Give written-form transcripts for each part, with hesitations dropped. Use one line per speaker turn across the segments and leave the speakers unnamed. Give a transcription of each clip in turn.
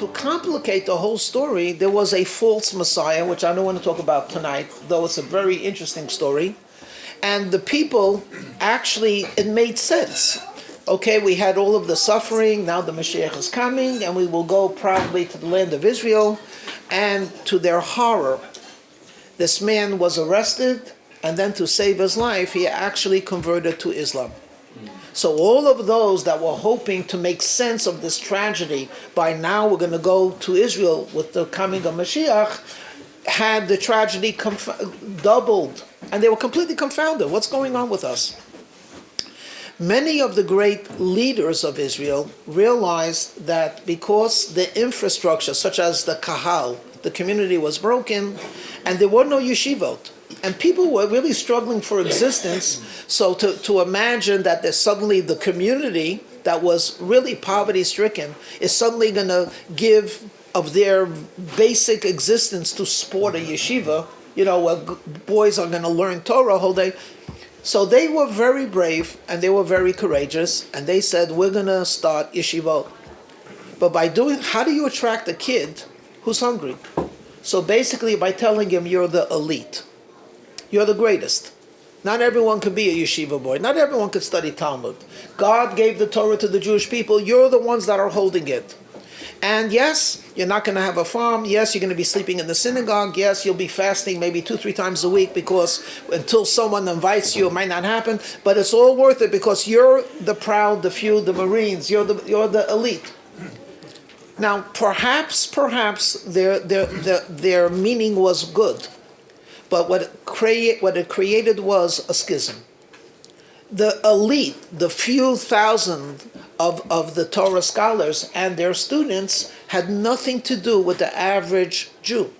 to complicate the whole story, there was a false Messiah, which I don't want to talk about tonight, though it's a very interesting story. And the people, actually, it made sense. Okay, we had all of the suffering, now the Mashiach is coming, and we will go probably to the land of Israel. And to their horror, this man was arrested, and then to save his life, he actually converted to Islam. So all of those that were hoping to make sense of this tragedy, by now we're going to go to Israel with the coming of Mashiach, had the tragedy doubled. And they were completely confounded. What's going on with us? Many of the great leaders of Israel realized that because the infrastructure, such as the kahal, the community was broken, and there were no yeshivot, and people were really struggling for existence. So to imagine that there's suddenly the community that was really poverty-stricken is suddenly going to give of their basic existence to support a yeshiva, where boys are going to learn Torah whole day. So they were very brave and they were very courageous, and they said, we're going to start yeshivot. But how do you attract a kid who's hungry? So basically by telling him you're the elite. You're the greatest. Not everyone could be a yeshiva boy. Not everyone could study Talmud. God gave the Torah to the Jewish people. You're the ones that are holding it. And yes, you're not going to have a farm. Yes, you're going to be sleeping in the synagogue. Yes, you'll be fasting maybe 2-3 times a week, because until someone invites you, it might not happen. But it's all worth it because you're the proud, the few, the Marines. You're the elite. Now, perhaps their meaning was good. But what it created was a schism. The elite, the few thousand of the Torah scholars and their students, had nothing to do with the average Jew,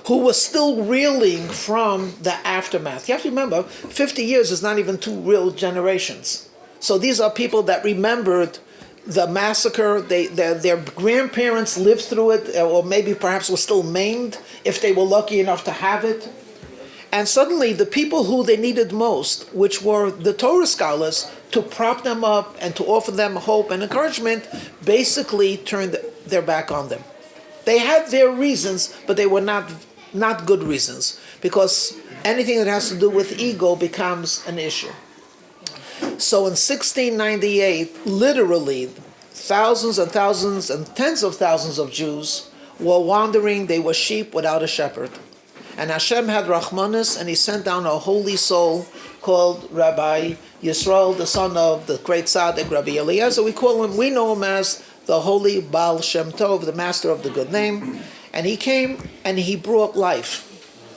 who was still reeling from the aftermath. You have to remember, 50 years is not even 2 real generations. So these are people that remembered the massacre. Their grandparents lived through it, or maybe perhaps were still maimed if they were lucky enough to have it. And suddenly the people who they needed most, which were the Torah scholars, to prop them up and to offer them hope and encouragement, basically turned their back on them. They had their reasons, but they were not good reasons, because anything that has to do with ego becomes an issue. So in 1698, literally, thousands and thousands and tens of thousands of Jews were wandering. They were sheep without a shepherd. And Hashem had Rachmanis, and he sent down a holy soul called Rabbi Yisrael, the son of the great tzaddik, Rabbi Eliezer. We know him as the holy Baal Shem Tov, the master of the good name. And he came and he brought life.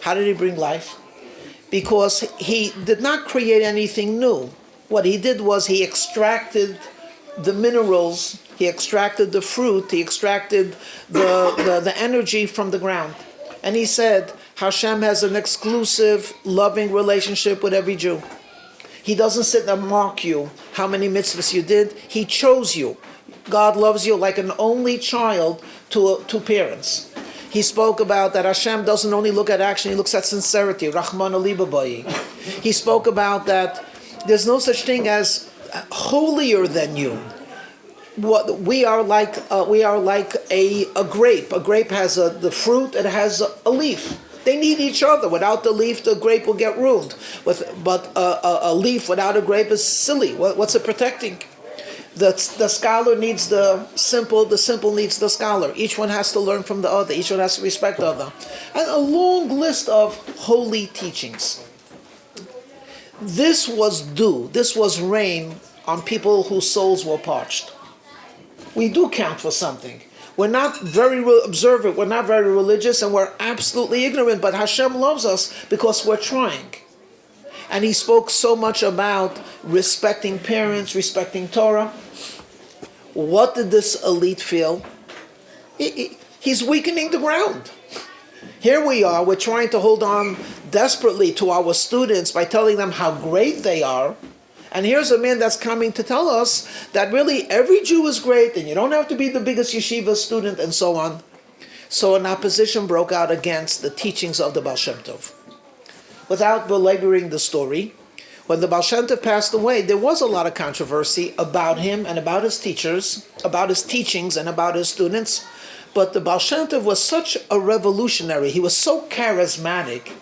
How did he bring life? Because he did not create anything new. What he did was he extracted the minerals, he extracted the fruit, he extracted the energy from the ground. And he said, Hashem has an exclusive, loving relationship with every Jew. He doesn't sit and mark you how many mitzvahs you did. He chose you. God loves you like an only child to parents. He spoke about that Hashem doesn't only look at action, he looks at sincerity. Rahman alibabai. He spoke about that there's no such thing as holier than you. What we are like a grape. A grape has the fruit, it has a leaf. They need each other. Without the leaf, the grape will get ruined. But a leaf without a grape is silly. What's it protecting? The scholar needs the simple needs the scholar. Each one has to learn from the other. Each one has to respect the other. And a long list of holy teachings. This was rain on people whose souls were parched. We do count for something. We're not very observant, we're not very religious, and we're absolutely ignorant, but Hashem loves us because we're trying. And he spoke so much about respecting parents, respecting Torah. What did this elite feel? He's weakening the ground. Here we are, we're trying to hold on desperately to our students by telling them how great they are. And here's a man that's coming to tell us that really every Jew is great and you don't have to be the biggest yeshiva student and so on. So an opposition broke out against the teachings of the Baal Shem Tov. Without belaboring the story, when the Baal Shem Tov passed away, there was a lot of controversy about him and about his teachers, about his teachings and about his students. But the Baal Shem Tov was such a revolutionary, he was so charismatic,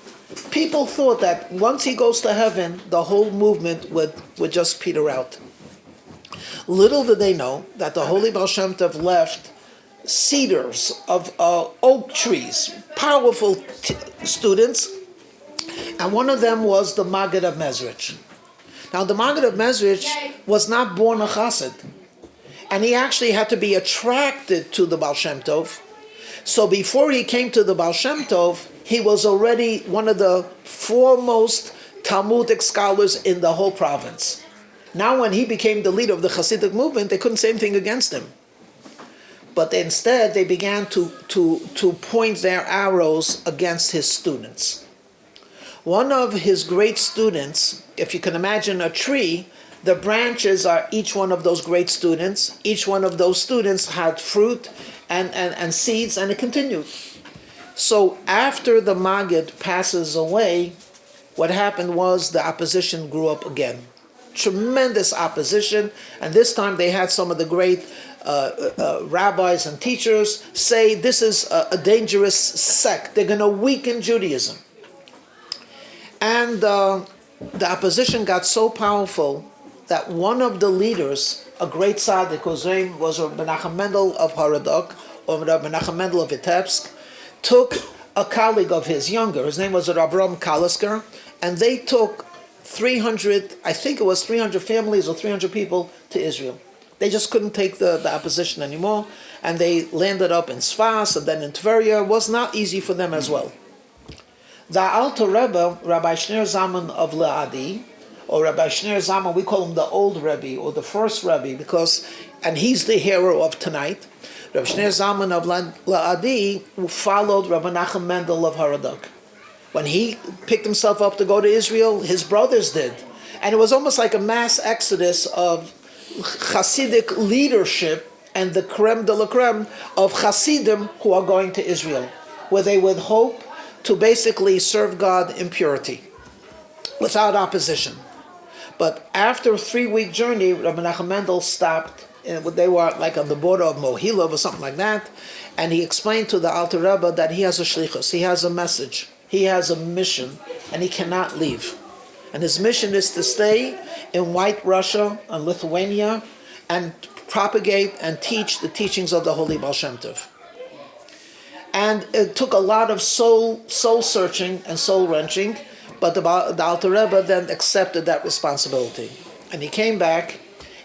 people thought that once he goes to heaven, the whole movement would just peter out. Little did they know that the holy Baal Shem Tov left cedars of oak trees, powerful students, and one of them was the Maggid of Mezrich. Now the Maggid of Mezrich was not born a Chassid, and he actually had to be attracted to the Baal Shem Tov. So before he came to the Baal Shem Tov, he was already one of the foremost Talmudic scholars in the whole province. Now when he became the leader of the Chassidic movement, they couldn't say anything against him. But instead they began to point their arrows against his students. One of his great students, if you can imagine a tree, the branches are each one of those great students. Each one of those students had fruit and seeds, and it continued. So after the Maggid passes away, what happened was the opposition grew up again. Tremendous opposition, and this time they had some of the great rabbis and teachers say this is a dangerous sect. They're going to weaken Judaism. And the opposition got so powerful that one of the leaders, a great tzaddik whose name was Rabbi Menachem Mendel of Haradok, or Rabbi Menachem Mendel of Vitebsk, took a colleague of his younger, his name was Rabbi Kalisker, and they took 300, I think it was 300 families or 300 people to Israel. They just couldn't take the opposition anymore, and they landed up in Sfas and then in Tveria. It was not easy for them as well. The Alter Rebbe, Rabbi Shneur Zalman of Liadi, or Rabbi Shneur Zalman, we call him the old Rebbe or the first Rebbe because, and he's the hero of tonight. Rabbi Shneur Zalman of Liadi followed Rabbi Menachem Mendel of Haradok. When he picked himself up to go to Israel, his brothers did. And it was almost like a mass exodus of Chassidic leadership and the creme de la creme of Chassidim who are going to Israel, where they would hope to basically serve God in purity, without opposition. But after a 3-week journey, Rabbi Menachem Mendel stopped, and they were like on the border of Mohilov or something like that, and he explained to the Alter Rebbe that he has a shlichus, he has a message, he has a mission, and he cannot leave. And his mission is to stay in White Russia and Lithuania and propagate and teach the teachings of the Holy Baal Shem Tov. And it took a lot of soul searching and soul wrenching, but the Alter Rebbe then accepted that responsibility. And he came back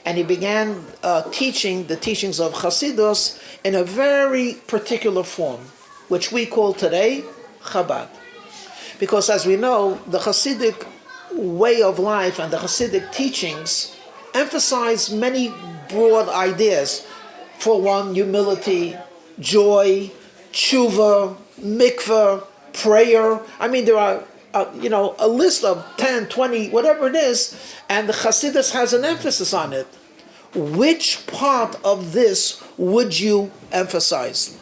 and he began teaching the teachings of Chassidus in a very particular form, which we call today Chabad. Because as we know, the Chassidic way of life and the Chassidic teachings emphasize many broad ideas. For one, humility, joy, tshuva, mikveh, prayer. I mean, there are a list of 10, 20, whatever it is, and the Chassidus has an emphasis on it. Which part of this would you emphasize?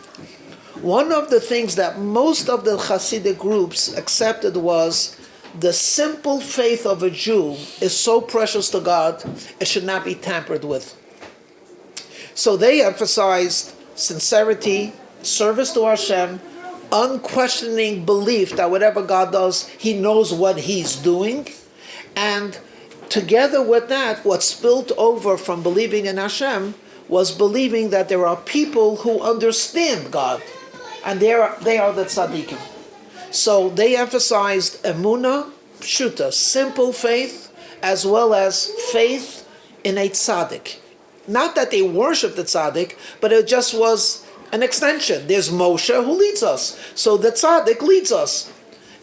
One of the things that most of the Chassidic groups accepted was the simple faith of a Jew is so precious to God, it should not be tampered with. So they emphasized sincerity, service to Hashem, unquestioning belief that whatever God does, He knows what He's doing. And together with that, what spilled over from believing in Hashem was believing that there are people who understand God, and they are the tzaddikim. So they emphasized emunah, pshuta, simple faith, as well as faith in a tzaddik. Not that they worship the tzaddik, but it just was an extension. There's Moshe who leads us. So the tzaddik leads us.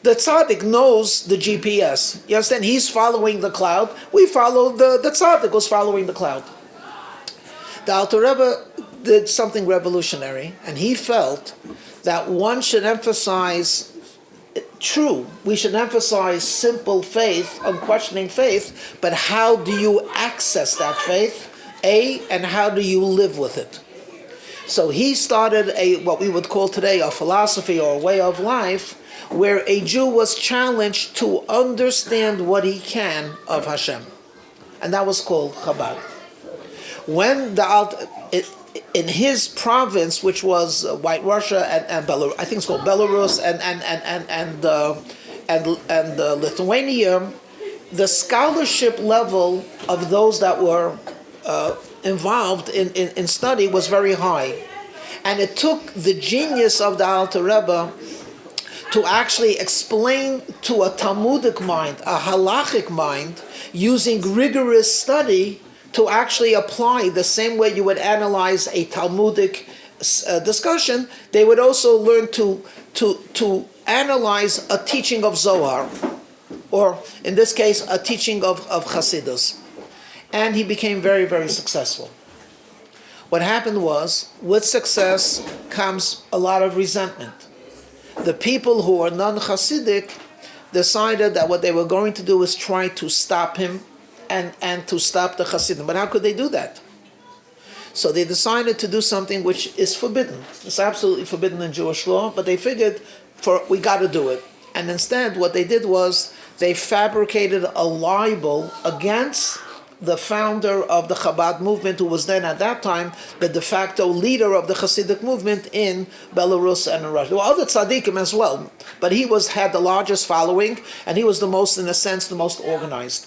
The tzaddik knows the GPS. You understand? He's following the cloud. We follow the tzaddik who's following the cloud. The Alter Rebbe did something revolutionary, and he felt that one should emphasize we should emphasize simple faith, unquestioning faith, but how do you access that faith? And how do you live with it? So he started what we would call today a philosophy or a way of life, where a Jew was challenged to understand what he can of Hashem. And that was called Chabad. When in his province, which was White Russia and Belarus, I think it's called Belarus and Lithuania, the scholarship level of those that were involved in study was very high. And it took the genius of the Alter Rebbe to actually explain to a Talmudic mind, a halachic mind, using rigorous study to actually apply the same way you would analyze a Talmudic discussion. They would also learn to analyze a teaching of Zohar, or in this case, a teaching of Chassidus. And he became very, very successful. What happened was, with success comes a lot of resentment. The people who are non-Chassidic decided that what they were going to do is try to stop him and to stop the Chassidim. But how could they do that? So they decided to do something which is forbidden. It's absolutely forbidden in Jewish law, but they figured, we got to do it. And instead, what they did was, they fabricated a libel against the founder of the Chabad movement, who was then at that time the de facto leader of the Chassidic movement in Belarus and in Russia. There were other tzaddikim as well, but he had the largest following, and he was the most, in a sense, the most organized.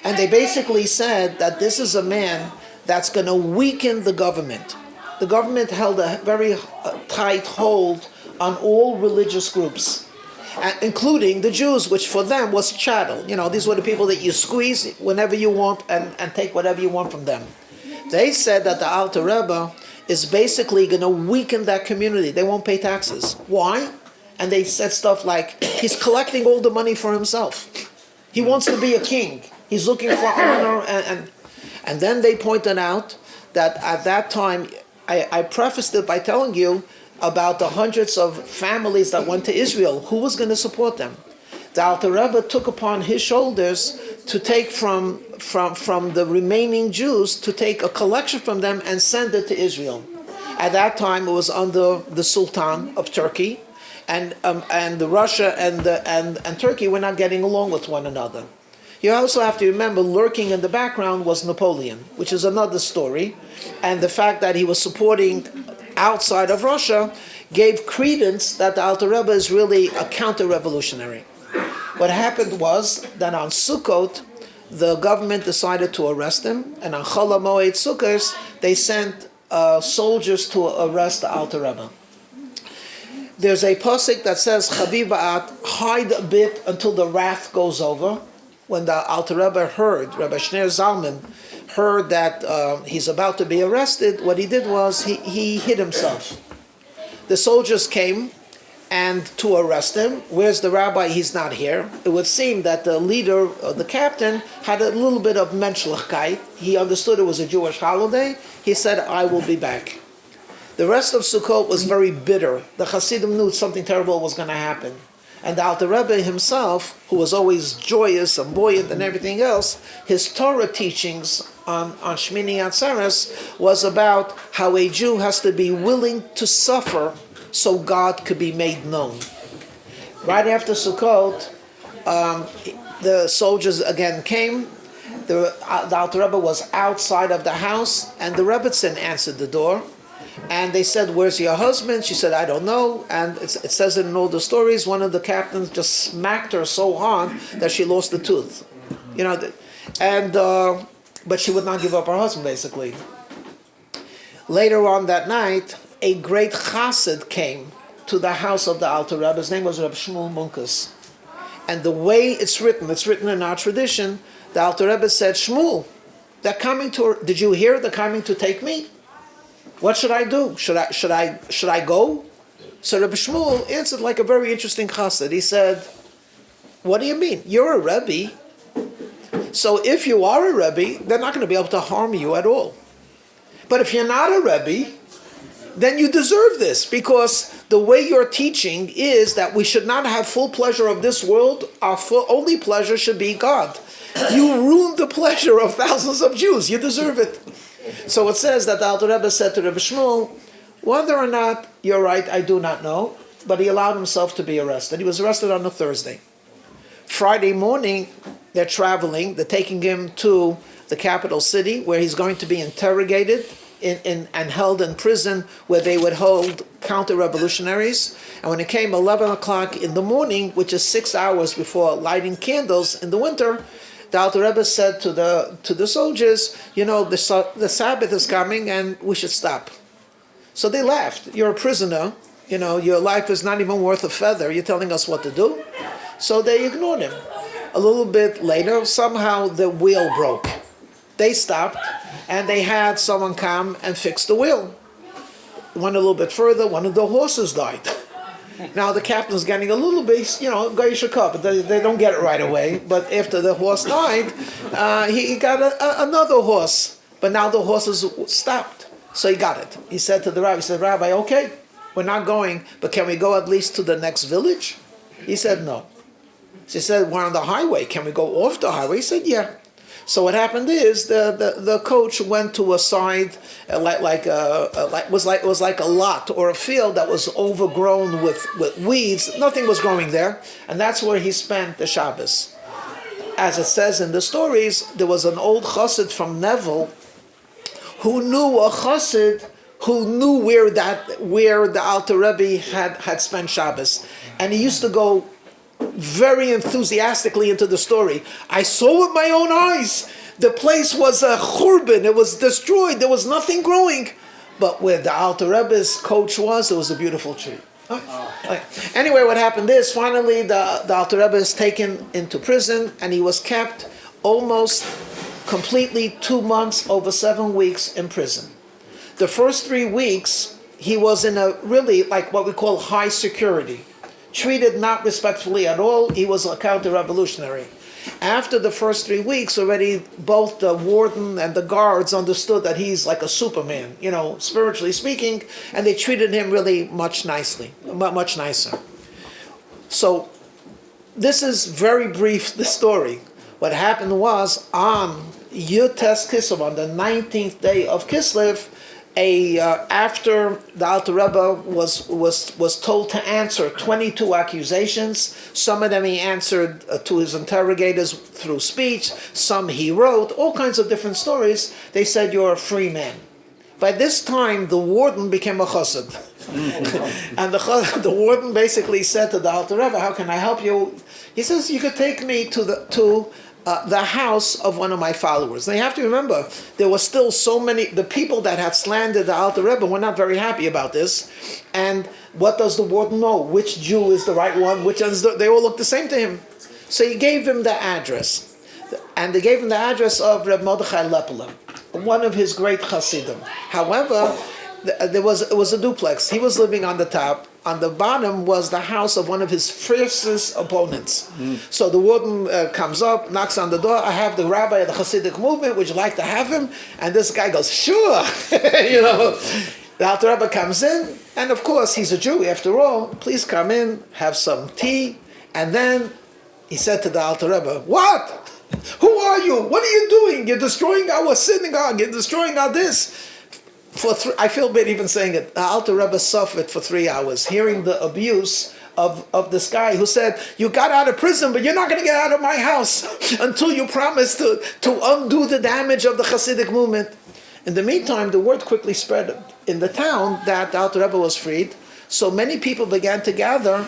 And they basically said that this is a man that's going to weaken the government. The government held a very tight hold on all religious groups, including the Jews, which for them was chattel. These were the people that you squeeze whenever you want and take whatever you want from them. They said that the Alter Rebbe is basically going to weaken that community. They won't pay taxes. Why? And they said stuff like, he's collecting all the money for himself. He wants to be a king. He's looking for honor. And then they pointed out that at that time, I prefaced it by telling you about the hundreds of families that went to Israel. Who was going to support them? The Alter Rebbe took upon his shoulders to take from the remaining Jews, to take a collection from them and send it to Israel. At that time, it was under the Sultan of Turkey, and Russia and Turkey were not getting along with one another. You also have to remember, lurking in the background was Napoleon, which is another story, and the fact that he was supporting outside of Russia gave credence that the Alter Rebbe is really a counter-revolutionary. What happened was that on Sukkot, the government decided to arrest him, and on Chol HaMoed Sukkos, they sent soldiers to arrest the Alter Rebbe. There's a pasuk that says, Chaviv ba'at, hide a bit until the wrath goes over. When the Alter Rebbe heard, Rabbi Shneur Zalman heard that he's about to be arrested, what he did was he hid himself. The soldiers came and to arrest him. Where's the rabbi? He's not here. It would seem that the leader, the captain, had a little bit of menschlichkeit. He understood it was a Jewish holiday. He said, I will be back. The rest of Sukkot was very bitter. The Hasidim knew something terrible was going to happen. And the Alter Rebbe himself, who was always joyous and buoyant and everything else, his Torah teachings on Shmini Atzeres was about how a Jew has to be willing to suffer so God could be made known. Right after Sukkot, the soldiers again came. The Alter Rebbe was outside of the house, and the Rebbetzin answered the door. And they said, where's your husband? She said, I don't know. And it says in all the stories, one of the captains just smacked her so hard that she lost the tooth. But she would not give up her husband, basically. Later on that night, a great chassid came to the house of the Alter Rebbe. His name was Rabbi Shmuel Munkus. And the way it's written in our tradition, the Alter Rebbe said, Shmuel, they're coming to, did you hear they're coming to take me? What should I do? Should I go? So Rabbi Shmuel answered like a very interesting chassid. He said, what do you mean? You're a Rebbe. So if you are a Rebbe, they're not going to be able to harm you at all. But if you're not a Rebbe, then you deserve this, because the way you're teaching is that we should not have full pleasure of this world. Our only pleasure should be God. You ruined the pleasure of thousands of Jews. You deserve it. So it says that the Alter Rebbe said to Rebbe Shmuel, whether or not you're right, I do not know, but he allowed himself to be arrested. He was arrested on a Thursday. Friday morning, they're traveling. They're taking him to the capital city where he's going to be interrogated and held in prison where they would hold counter-revolutionaries. And when it came 11 o'clock in the morning, which is 6 hours before lighting candles in the winter, the Alter Rebbe said to the soldiers, the Sabbath is coming and we should stop. So they laughed. You're a prisoner. Your life is not even worth a feather. You're telling us what to do? So they ignored him. A little bit later, somehow the wheel broke. They stopped, and they had someone come and fix the wheel. Went a little bit further, one of the horses died. Now the captain's getting a little bit, but they don't get it right away. But after the horse died, he got another horse. But now the horses stopped. So he got it. He said to the rabbi, Rabbi, okay, we're not going, but can we go at least to the next village? He said, no. She said, we're on the highway. Can we go off the highway? He said, yeah. So what happened is the coach went to a side it was like a lot or a field that was overgrown with weeds. Nothing was growing there, and that's where he spent the Shabbos. As it says in the stories, there was an old chassid from Neville who knew a chassid who knew where the Alter Rebbe had spent Shabbos, and he used to go very enthusiastically into the story. I saw with my own eyes. The place was a churban. It was destroyed. There was nothing growing. But where the Alter Rebbe's coach was, it was a beautiful tree. Anyway, what happened is, finally, the Alter Rebbe is taken into prison, and he was kept almost completely 2 months, over 7 weeks in prison. The first 3 weeks, he was in a really, what we call high security. Treated not respectfully at all. He was a counter-revolutionary. After the first 3 weeks, already both the warden and the guards understood that he's like a Superman, spiritually speaking, and they treated him really much nicer. So this is very brief, the story. What happened was, on Yud Tes Kislev, on the 19th day of Kislev, after the Alter Rebbe was told to answer 22 accusations. Some of them he answered to his interrogators through speech. Some he wrote. All kinds of different stories. They said, you're a free man. By this time, the warden became a chassid. And the warden basically said to the Alter Rebbe, how can I help you? He says, you could take me to the house of one of my followers. Now you have to remember, there was still so many, the people that had slandered the Alter Rebbe were not very happy about this. And what does the warden know? Which Jew is the right one? They all look the same to him. So he gave him the address. And they gave him the address of Reb Mordechai Lepelem, one of his great Chassidim. However, it was a duplex. He was living on the top. On the bottom was the house of one of his fiercest opponents. So the warden comes up, knocks on the door. I have the rabbi of the Chassidic movement. Would you like to have him? And this guy goes, sure. The Alter Rebbe comes in, and of course he's a Jew after all. Please come in, have some tea. And then he said to the Alter Rebbe, what? Who are you? What are you doing? You're destroying our synagogue. You're destroying our this. I feel bad even saying it. The Alter Rebbe suffered for 3 hours, hearing the abuse of this guy who said, you got out of prison, but you're not going to get out of my house until you promise to undo the damage of the Chassidic movement. In the meantime, the word quickly spread in the town that the Alter Rebbe was freed. So many people began to gather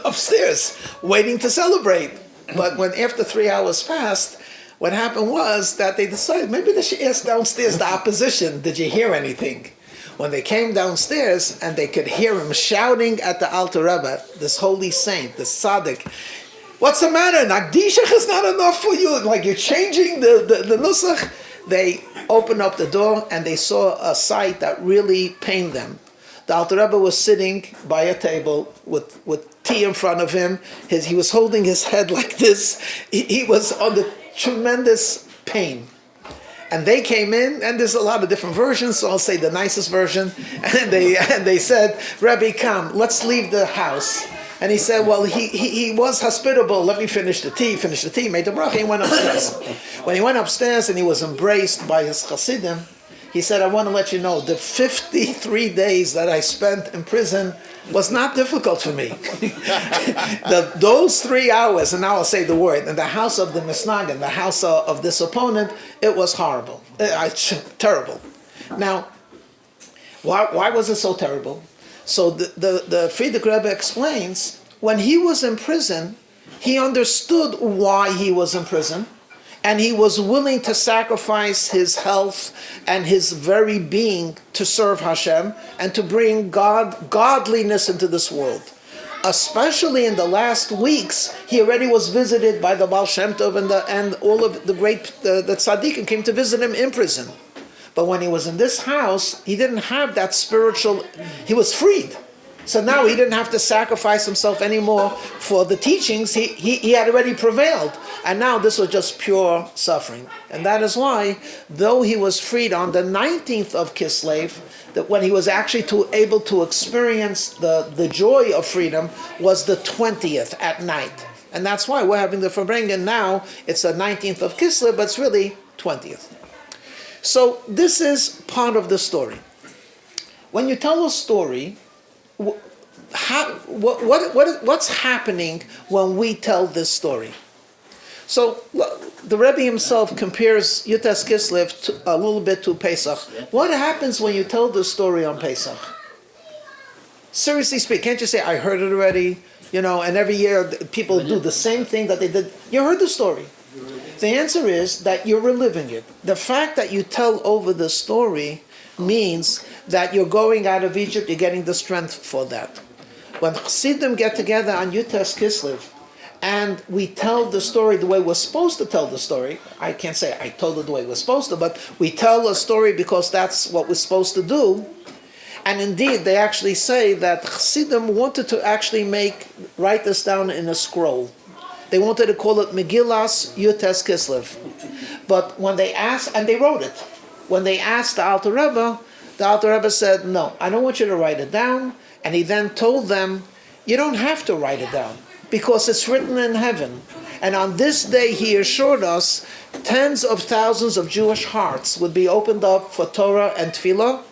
upstairs, waiting to celebrate. But when after 3 hours passed, what happened was that they decided maybe they should ask downstairs the opposition, did you hear anything? When they came downstairs and they could hear him shouting at the Alter Rebbe, this holy saint, this tzaddik, what's the matter? Nagdishach is not enough for you? Like you're changing the nusach? They opened up the door and they saw a sight that really pained them. The Alter Rebbe was sitting by a table with tea in front of him. He was holding his head like this. He was under tremendous pain. And they came in, and there's a lot of different versions, so I'll say the nicest version. And they said, Rabbi, come, let's leave the house. And he said, well, he was hospitable. Let me finish the tea, made the bracha. He went upstairs. When he went upstairs and he was embraced by his Chassidim, he said, I want to let you know, the 53 days that I spent in prison was not difficult for me. Those 3 hours, and now I'll say the word, in the house of the Misnagin, the house of this opponent, it was horrible. Terrible. Now, why was it so terrible? So the Friedrich Rebbe explains, when he was in prison, he understood why he was in prison, and he was willing to sacrifice his health and his very being to serve Hashem and to bring godliness into this world. Especially in the last weeks, he already was visited by the Baal Shem Tov and all of the great the tzaddikim came to visit him in prison. But when he was in this house, he didn't have that spiritual, he was freed. So now he didn't have to sacrifice himself anymore for the teachings. He had already prevailed. And now this was just pure suffering. And that is why, though he was freed on the 19th of Kislev, that when he was actually able to experience the joy of freedom was the 20th at night. And that's why we're having the Farbrengen now. It's the 19th of Kislev, but it's really 20th. So this is part of the story. When you tell a story, what's happening when we tell this story? So the Rebbe himself compares Yud Tes Kislev a little bit to Pesach. What happens when you tell the story on Pesach? Seriously speaking, can't you say, I heard it already? And every year people do the same thing that they did. You heard the story. The answer is that you're reliving it. The fact that you tell over the story means that you're going out of Egypt, you're getting the strength for that. When Chassidim get together on Yud Tes Kislev, and we tell the story the way we're supposed to tell the story, I can't say I told it the way we're supposed to, but we tell a story because that's what we're supposed to do. And indeed, they actually say that Chassidim wanted to actually write this down in a scroll. They wanted to call it Megillas Yud Tes Kislev. But when they asked, and they wrote it, when they asked the Alter Rebbe said, no, I don't want you to write it down. And he then told them, you don't have to write it down, because it's written in heaven. And on this day, he assured us, tens of thousands of Jewish hearts would be opened up for Torah and Tefillah.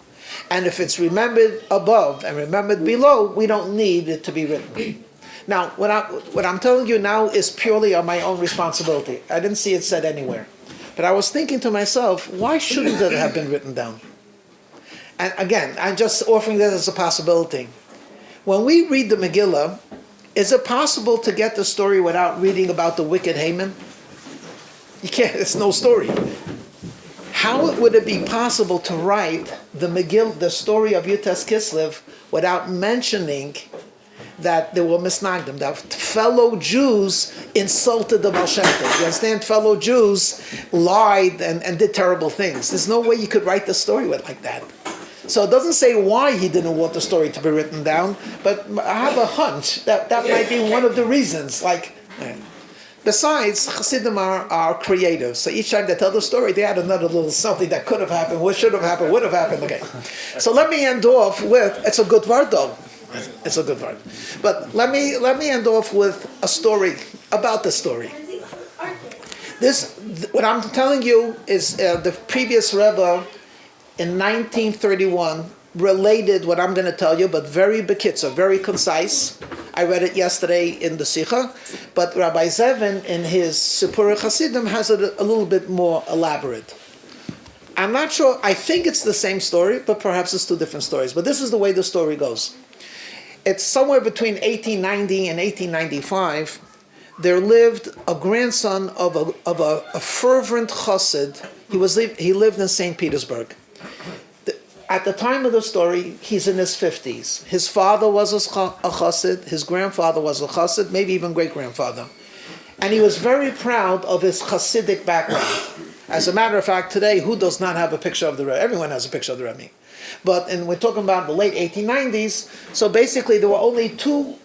And if it's remembered above and remembered below, we don't need it to be written. Now, what I'm telling you now is purely on my own responsibility. I didn't see it said anywhere. But I was thinking to myself, why shouldn't it have been written down? And again, I'm just offering that as a possibility. When we read the Megillah, is it possible to get the story without reading about the wicked Haman? You can't, it's no story. How would it be possible to write the Megillah, the story of Yud Tes Kislev, without mentioning that there were misnagdim, that fellow Jews insulted the Baal Shem Tov. You understand? Fellow Jews lied and did terrible things. There's no way you could write the story like that. So it doesn't say why he didn't want the story to be written down, but I have a hunch that might be one of the reasons. Besides, Chassidim are creative. So each time they tell the story, they add another little something that could have happened, what should have happened, would have happened. Okay. So let me end off with, it's a good word though. It's a good word. But let me end off with a story about the story. What I'm telling you is the previous Rebbe in 1931 related what I'm going to tell you, but very bekitzer, very concise. I read it yesterday in the Sikha, but Rabbi Zevin in his Sipurei Chassidim has it a little bit more elaborate. I'm not sure, I think it's the same story, but perhaps it's two different stories. But this is the way the story goes. It's somewhere between 1890 and 1895. There lived a grandson of a fervent chassid. He lived in St. Petersburg. At the time of the story, he's in his 50s. His father was a chassid, his grandfather was a chassid, maybe even great-grandfather. And he was very proud of his Chassidic background. As a matter of fact, today, who does not have a picture of the Rebbe? Everyone has a picture of the Rebbe. But we're talking about the late 1890s, so basically there were only two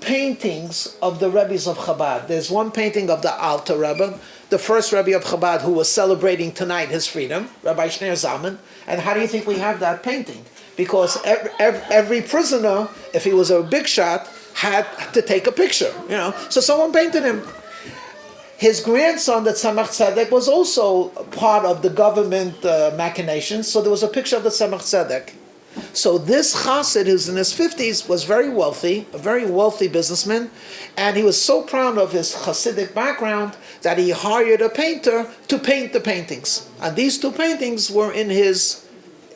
paintings of the Rebbes of Chabad. There's one painting of the Alter Rebbe, the first Rebbe of Chabad who was celebrating tonight his freedom, Rabbi Shneur Zalman. And how do you think we have that painting? Because every prisoner, if he was a big shot, had to take a picture, So someone painted him. His grandson, that Tzemach Tzedek, was also part of the government machinations, so there was a picture of the Tzemach Tzedek. So this chassid, who's in his 50s, was very wealthy, a very wealthy businessman, and he was so proud of his Chassidic background that he hired a painter to paint the paintings. And these two paintings were in his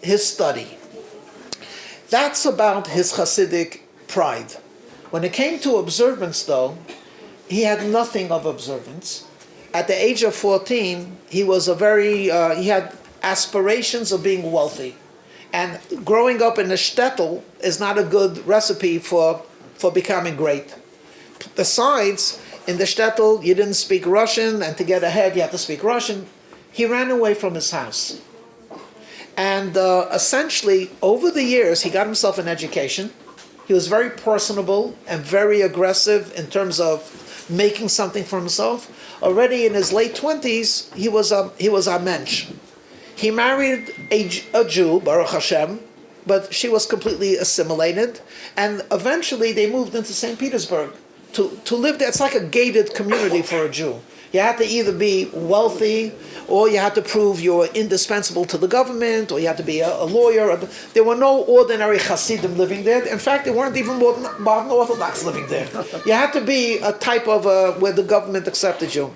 his study. That's about his Chassidic pride. When it came to observance, though, he had nothing of observance. At the age of 14, he was he had aspirations of being wealthy. And growing up in a shtetl is not a good recipe for becoming great. Besides, in the shtetl, you didn't speak Russian, and to get ahead, you had to speak Russian. He ran away from his house. And essentially, over the years, he got himself an education. He was very personable and very aggressive in terms of making something for himself. Already in his late 20s, he was a mensch. He married a Jew, Baruch Hashem, but she was completely assimilated. And eventually, they moved into St. Petersburg to live there. It's like a gated community for a Jew. You had to either be wealthy, or you had to prove you're indispensable to the government, or you had to be a lawyer. There were no ordinary Chassidim living there. In fact, there weren't even modern Orthodox living there. You had to be a type of where the government accepted you.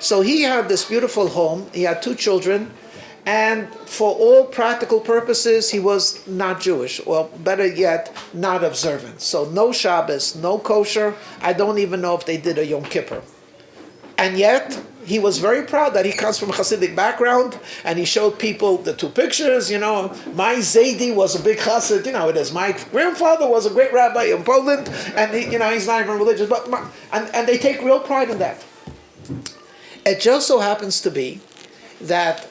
So he had this beautiful home. He had 2 children. And for all practical purposes, he was not Jewish, or better yet, not observant. So no Shabbos, no kosher. I don't even know if they did a Yom Kippur. And yet, he was very proud that he comes from a Chassidic background, and he showed people the 2 pictures. My Zaidi was a big Chassid. It is. My grandfather was a great rabbi in Poland, and he's not even religious. And they take real pride in that. It just so happens to be that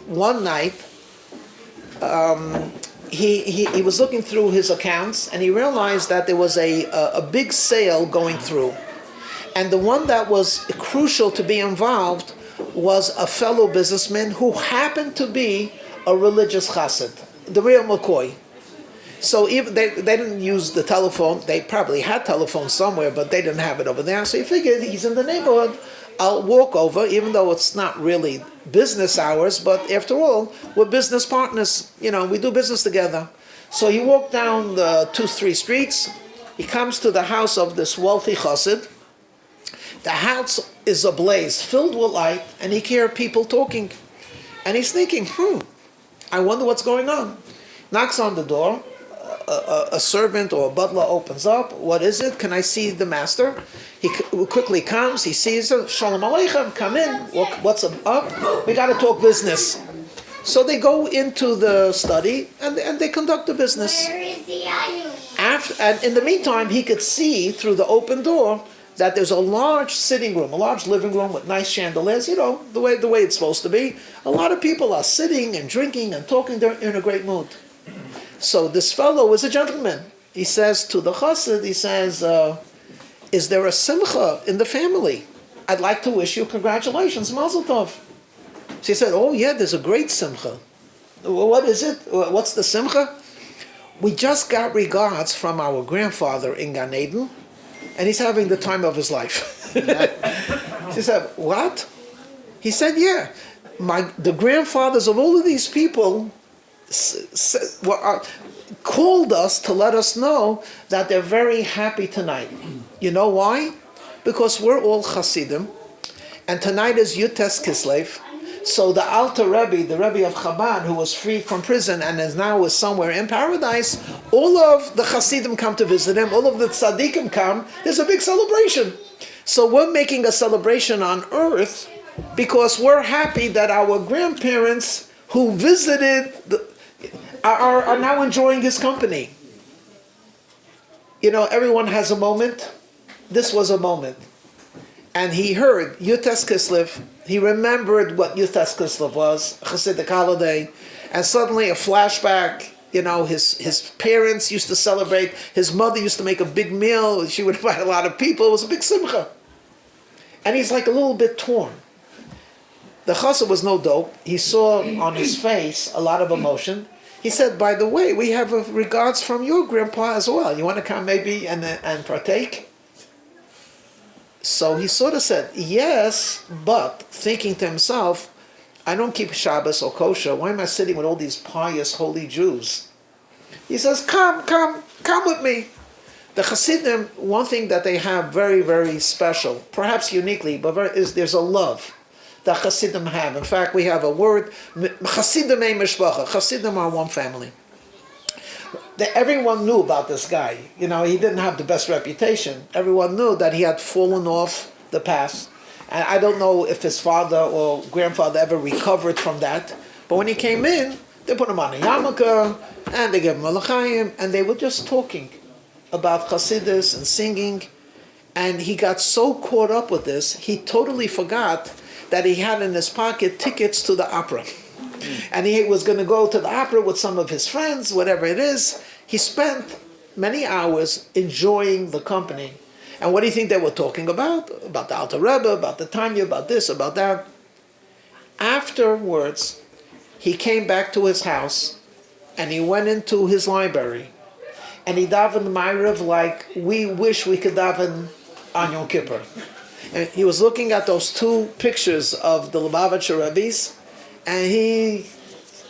one night he was looking through his accounts, and he realized that there was a big sale going through. And the one that was crucial to be involved was a fellow businessman who happened to be a religious chassid, the real McCoy. So even they didn't use the telephone. They probably had telephone somewhere, but they didn't have it over there. So he figured, he's in the neighborhood, I'll walk over, even though it's not really business hours, but after all, we're business partners. We do business together. So he walked down the 2-3 streets. He comes to the house of this wealthy chassid. The house is ablaze, filled with light, and he can hear people talking. And he's thinking, I wonder what's going on. Knocks on the door. A servant or a butler opens up. What is it? Can I see the master? He quickly comes. He sees him. Shalom Aleichem, come in. What's up? We got to talk business. So they go into the study and they conduct the business.
Where is the
And in the meantime, he could see through the open door that there's a large sitting room, a large living room with nice chandeliers, the way it's supposed to be. A lot of people are sitting and drinking and talking. They're in a great mood. So this fellow is a gentleman. He says to the chassid, is there a simcha in the family? I'd like to wish you congratulations, mazel tov. So he said, oh yeah, there's a great simcha. What is it? What's the simcha? We just got regards from our grandfather in Gan Eden, and he's having the time of his life. She said, what? He said, yeah. The grandfathers of all of these people called us to let us know that they're very happy tonight. You know why? Because we're all Chassidim, and tonight is Yud Tes Kislev. So the Alter Rebbe, the Rebbe of Chabad, who was freed from prison and is now somewhere in paradise, all of the Chassidim come to visit him, all of the Tzaddikim come. There's a big celebration. So we're making a celebration on earth because we're happy that our grandparents who visited are now enjoying his company. Everyone has a moment. This was a moment. And he heard Yud Tes Kislev. He remembered what Yud Tes Kislev was, a Chassidic holiday. And suddenly a flashback, his parents used to celebrate. His mother used to make a big meal. She would invite a lot of people. It was a big simcha. And he's like a little bit torn. The chassid was no dope. He saw on his face a lot of emotion. He said, by the way, we have regards from your grandpa as well. You want to come maybe and partake? So he sort of said, yes, but thinking to himself, I don't keep Shabbos or kosher. Why am I sitting with all these pious, holy Jews? He says, come with me. The Chassidim, one thing that they have very, very special, perhaps uniquely, but there's a love. that Chassidim have. In fact, we have a word, Chassidim ein mishpacha. Chassidim are one family. Everyone knew about this guy. He didn't have the best reputation. Everyone knew that he had fallen off the path. And I don't know if his father or grandfather ever recovered from that. But when he came in, they put him on a yarmulke, and they gave him a l'chaim, and they were just talking about Chassidus and singing. And he got so caught up with this, he totally forgot that he had in his pocket tickets to the opera. And he was going to go to the opera with some of his friends, whatever it is. He spent many hours enjoying the company. And what do you think they were talking about? About the Alter Rebbe, about the Tanya, about this, about that. Afterwards, he came back to his house, and he went into his library, and he davened Ma'ariv like we wish we could daven on Yom Kippur. And he was looking at those two pictures of the Lubavitcher Rebbe's, and he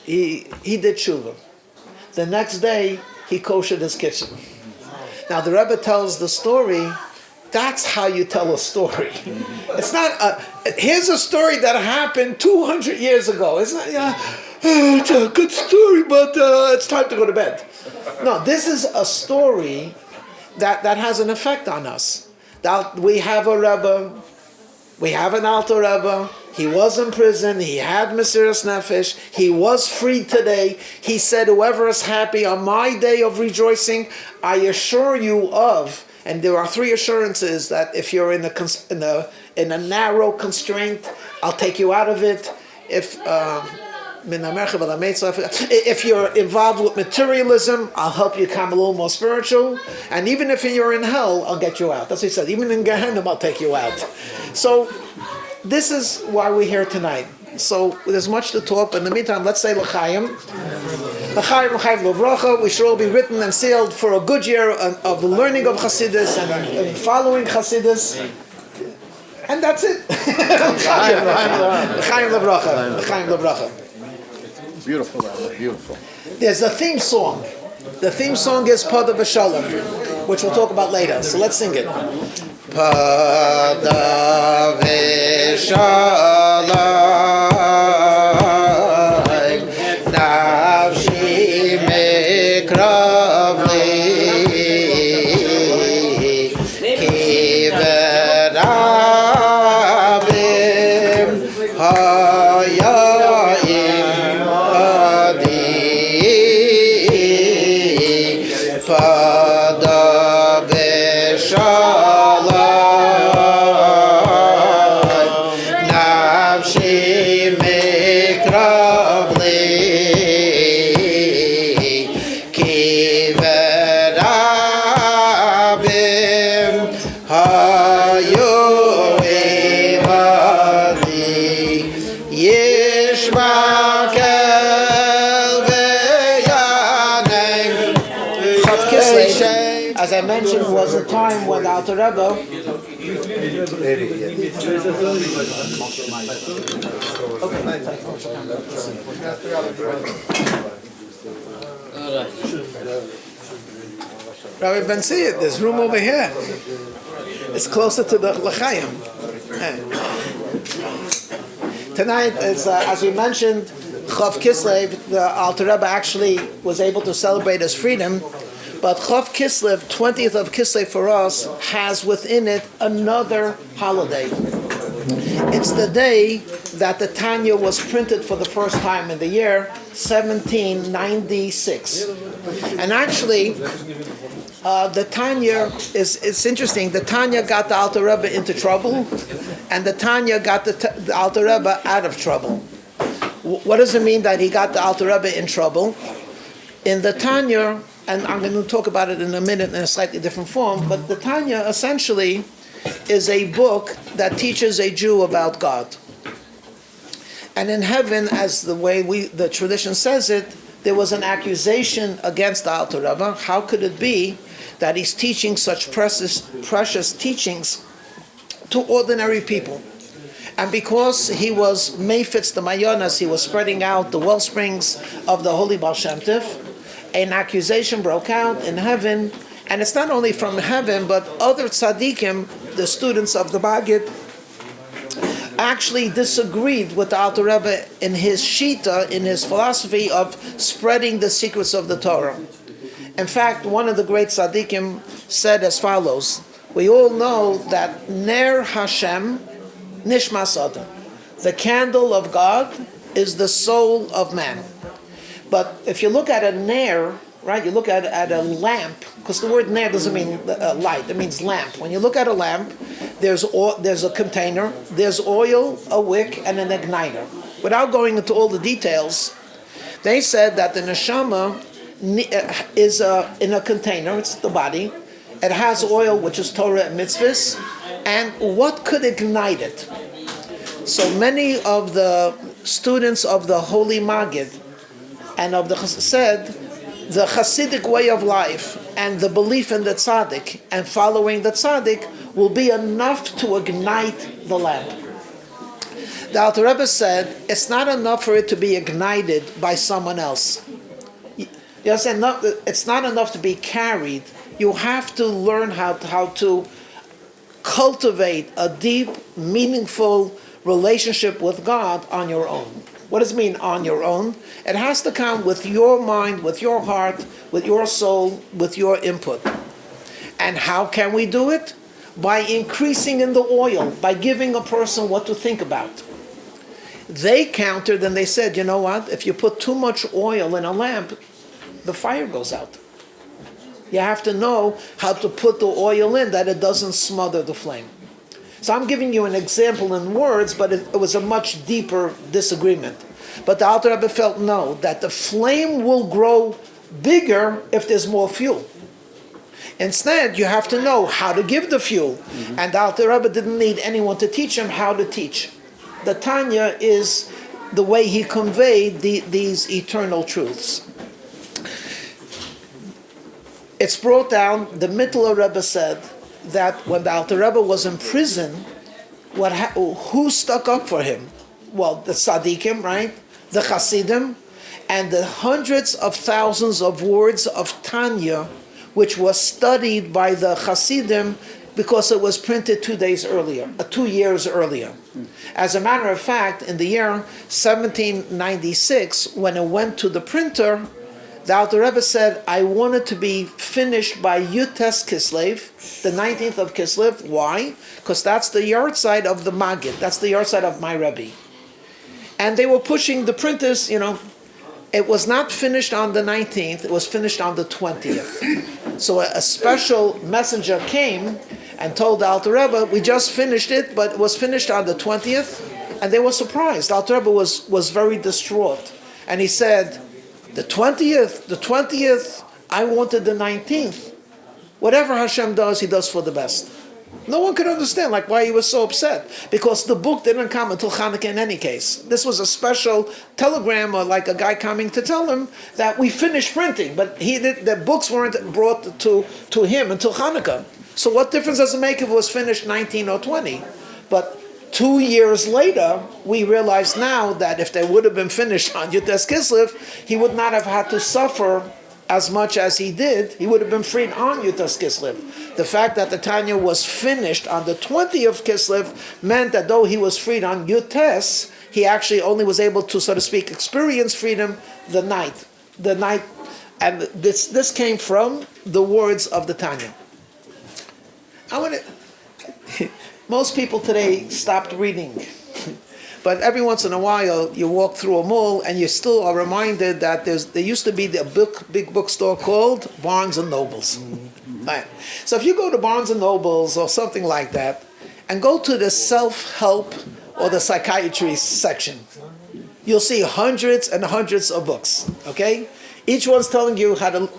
did tshuva. The next day, he koshered his kitchen. Now the Rebbe tells the story. That's how you tell a story. It's not. Here's a story that happened 200 years ago. It's not. It's a good story, but it's time to go to bed. No, this is a story that has an effect on us. That we have a Rebbe, we have an Alter Rebbe. He was in prison. He had Mesiras Nefesh. He was freed today. He said, "Whoever is happy on my day of rejoicing, I assure you of." And there are three assurances that if you're in a narrow constraint, I'll take you out of it. If you're involved with materialism, I'll help you become a little more spiritual. And even if you're in hell, I'll get you out. That's what he said. Even in Gehenna, I'll take you out. So this is why we're here tonight. So there's much to talk, but in the meantime, let's say L'chaim. L'chaim, L'chaim, L'vracha. We should all be written and sealed for a good year of the learning of Chassidus and following Chassidus. And that's it. L'chaim, L'vracha. L'chaim, L'vracha.
Beautiful, Rabbi, beautiful.
There's a theme song. The theme song is Pada V'Shalom, which we'll talk about later. So let's sing it. Pada V'Shalom. As I mentioned, was a time when the Alter Rebbe Rabbi Ben Siyat, there's room over here. It's closer to the L'chaim. Tonight, as we mentioned, Chav Kislev, the Alter Rebbe actually was able to celebrate his freedom. But Chav Kislev, 20th of Kislev for us, has within it another holiday. It's the day that the Tanya was printed for the first time in the year 1796. And actually, the Tanya it's interesting. The Tanya got the Alter Rebbe into trouble, and the Tanya got the Alter Rebbe out of trouble. What does it mean that he got the Alter Rebbe in trouble? In the Tanya, and I'm going to talk about it in a minute in a slightly different form, but the Tanya essentially is a book that teaches a Jew about God. And in heaven, as the tradition says it, there was an accusation against the Alter Rebbe. How could it be that he's teaching such precious teachings to ordinary people? And because he was Meifetz the Mayonas, he was spreading out the well springs of the Holy Baal Shem Tov, an accusation broke out in heaven, and it's not only from heaven, but other tzaddikim, the students of the Maggid, actually disagreed with the Alter Rebbe in his shita, in his philosophy of spreading the secrets of the Torah. In fact, one of the great tzaddikim said as follows: we all know that Ner Hashem Nishmas Adam, the candle of God is the soul of man. But if you look at a Ner, right, you look at a lamp, because the word Ner doesn't mean light, it means lamp. When you look at a lamp, there's a container, there's oil, a wick, and an igniter. Without going into all the details, they said that the neshama is in a container, it's the body, it has oil, which is Torah and mitzvahs, and what could ignite it? So many of the students of the Holy Maggid and of the said the Chassidic way of life and the belief in the tzaddik and following the tzaddik will be enough to ignite the lamp. The Alter Rebbe said it's not enough for it to be ignited by someone else. You understand? It's not enough to be carried. You have to learn how to cultivate a deep, meaningful relationship with God on your own. What does it mean on your own? It has to come with your mind, with your heart, with your soul, with your input. And how can we do it? By increasing in the oil, by giving a person what to think about. They countered and they said, you know what? If you put too much oil in a lamp, the fire goes out. You have to know how to put the oil in that it doesn't smother the flame. So I'm giving you an example in words, but it was a much deeper disagreement. But the Alter Rebbe felt no, that the flame will grow bigger if there's more fuel. Instead, you have to know how to give the fuel. Mm-hmm. And the Alter Rebbe didn't need anyone to teach him how to teach. The Tanya is the way he conveyed these eternal truths. It's brought down, the Mittler Rebbe said, that when the Alter Rebbe was in prison, who stuck up for him? Well, the tzaddikim, right? The Chassidim, and the hundreds of thousands of words of Tanya, which was studied by the Chassidim because it was printed 2 years earlier. As a matter of fact, in the year 1796, when it went to the printer, the Alter Rebbe said, I want it to be finished by Yud Tes Kislev, the 19th of Kislev. Why? Because that's the yahrzeit of the Maggid. That's the yahrzeit of my Rebbe. And they were pushing the printers, it was not finished on the 19th, it was finished on the 20th. So a special messenger came and told the Alter Rebbe, we just finished it, but it was finished on the 20th. And they were surprised. The Alter Rebbe was very distraught. And he said, the 20th, I wanted the 19th. Whatever Hashem does, He does for the best. No one could understand why he was so upset, because the book didn't come until Hanukkah in any case. This was a special telegram, or like a guy coming to tell him that we finished printing, but the books weren't brought to him until Hanukkah. So what difference does it make if it was finished 19 or 20? But 2 years later, we realize now that if they would have been finished on Yud Tes Kislev, he would not have had to suffer as much as he did. He would have been freed on Yud Tes Kislev. The fact that the Tanya was finished on the 20th of Kislev meant that though he was freed on Yud Tes, he actually only was able to, so to speak, experience freedom the night. And this came from the words of the Tanya. Most people today stopped reading. But every once in a while, you walk through a mall and you still are reminded that there used to be a big bookstore called Barnes and Nobles. Mm-hmm. Right. So if you go to Barnes and Nobles or something like that, and go to the self-help or the psychiatry section, you'll see hundreds and hundreds of books. Okay, each one's telling you how to.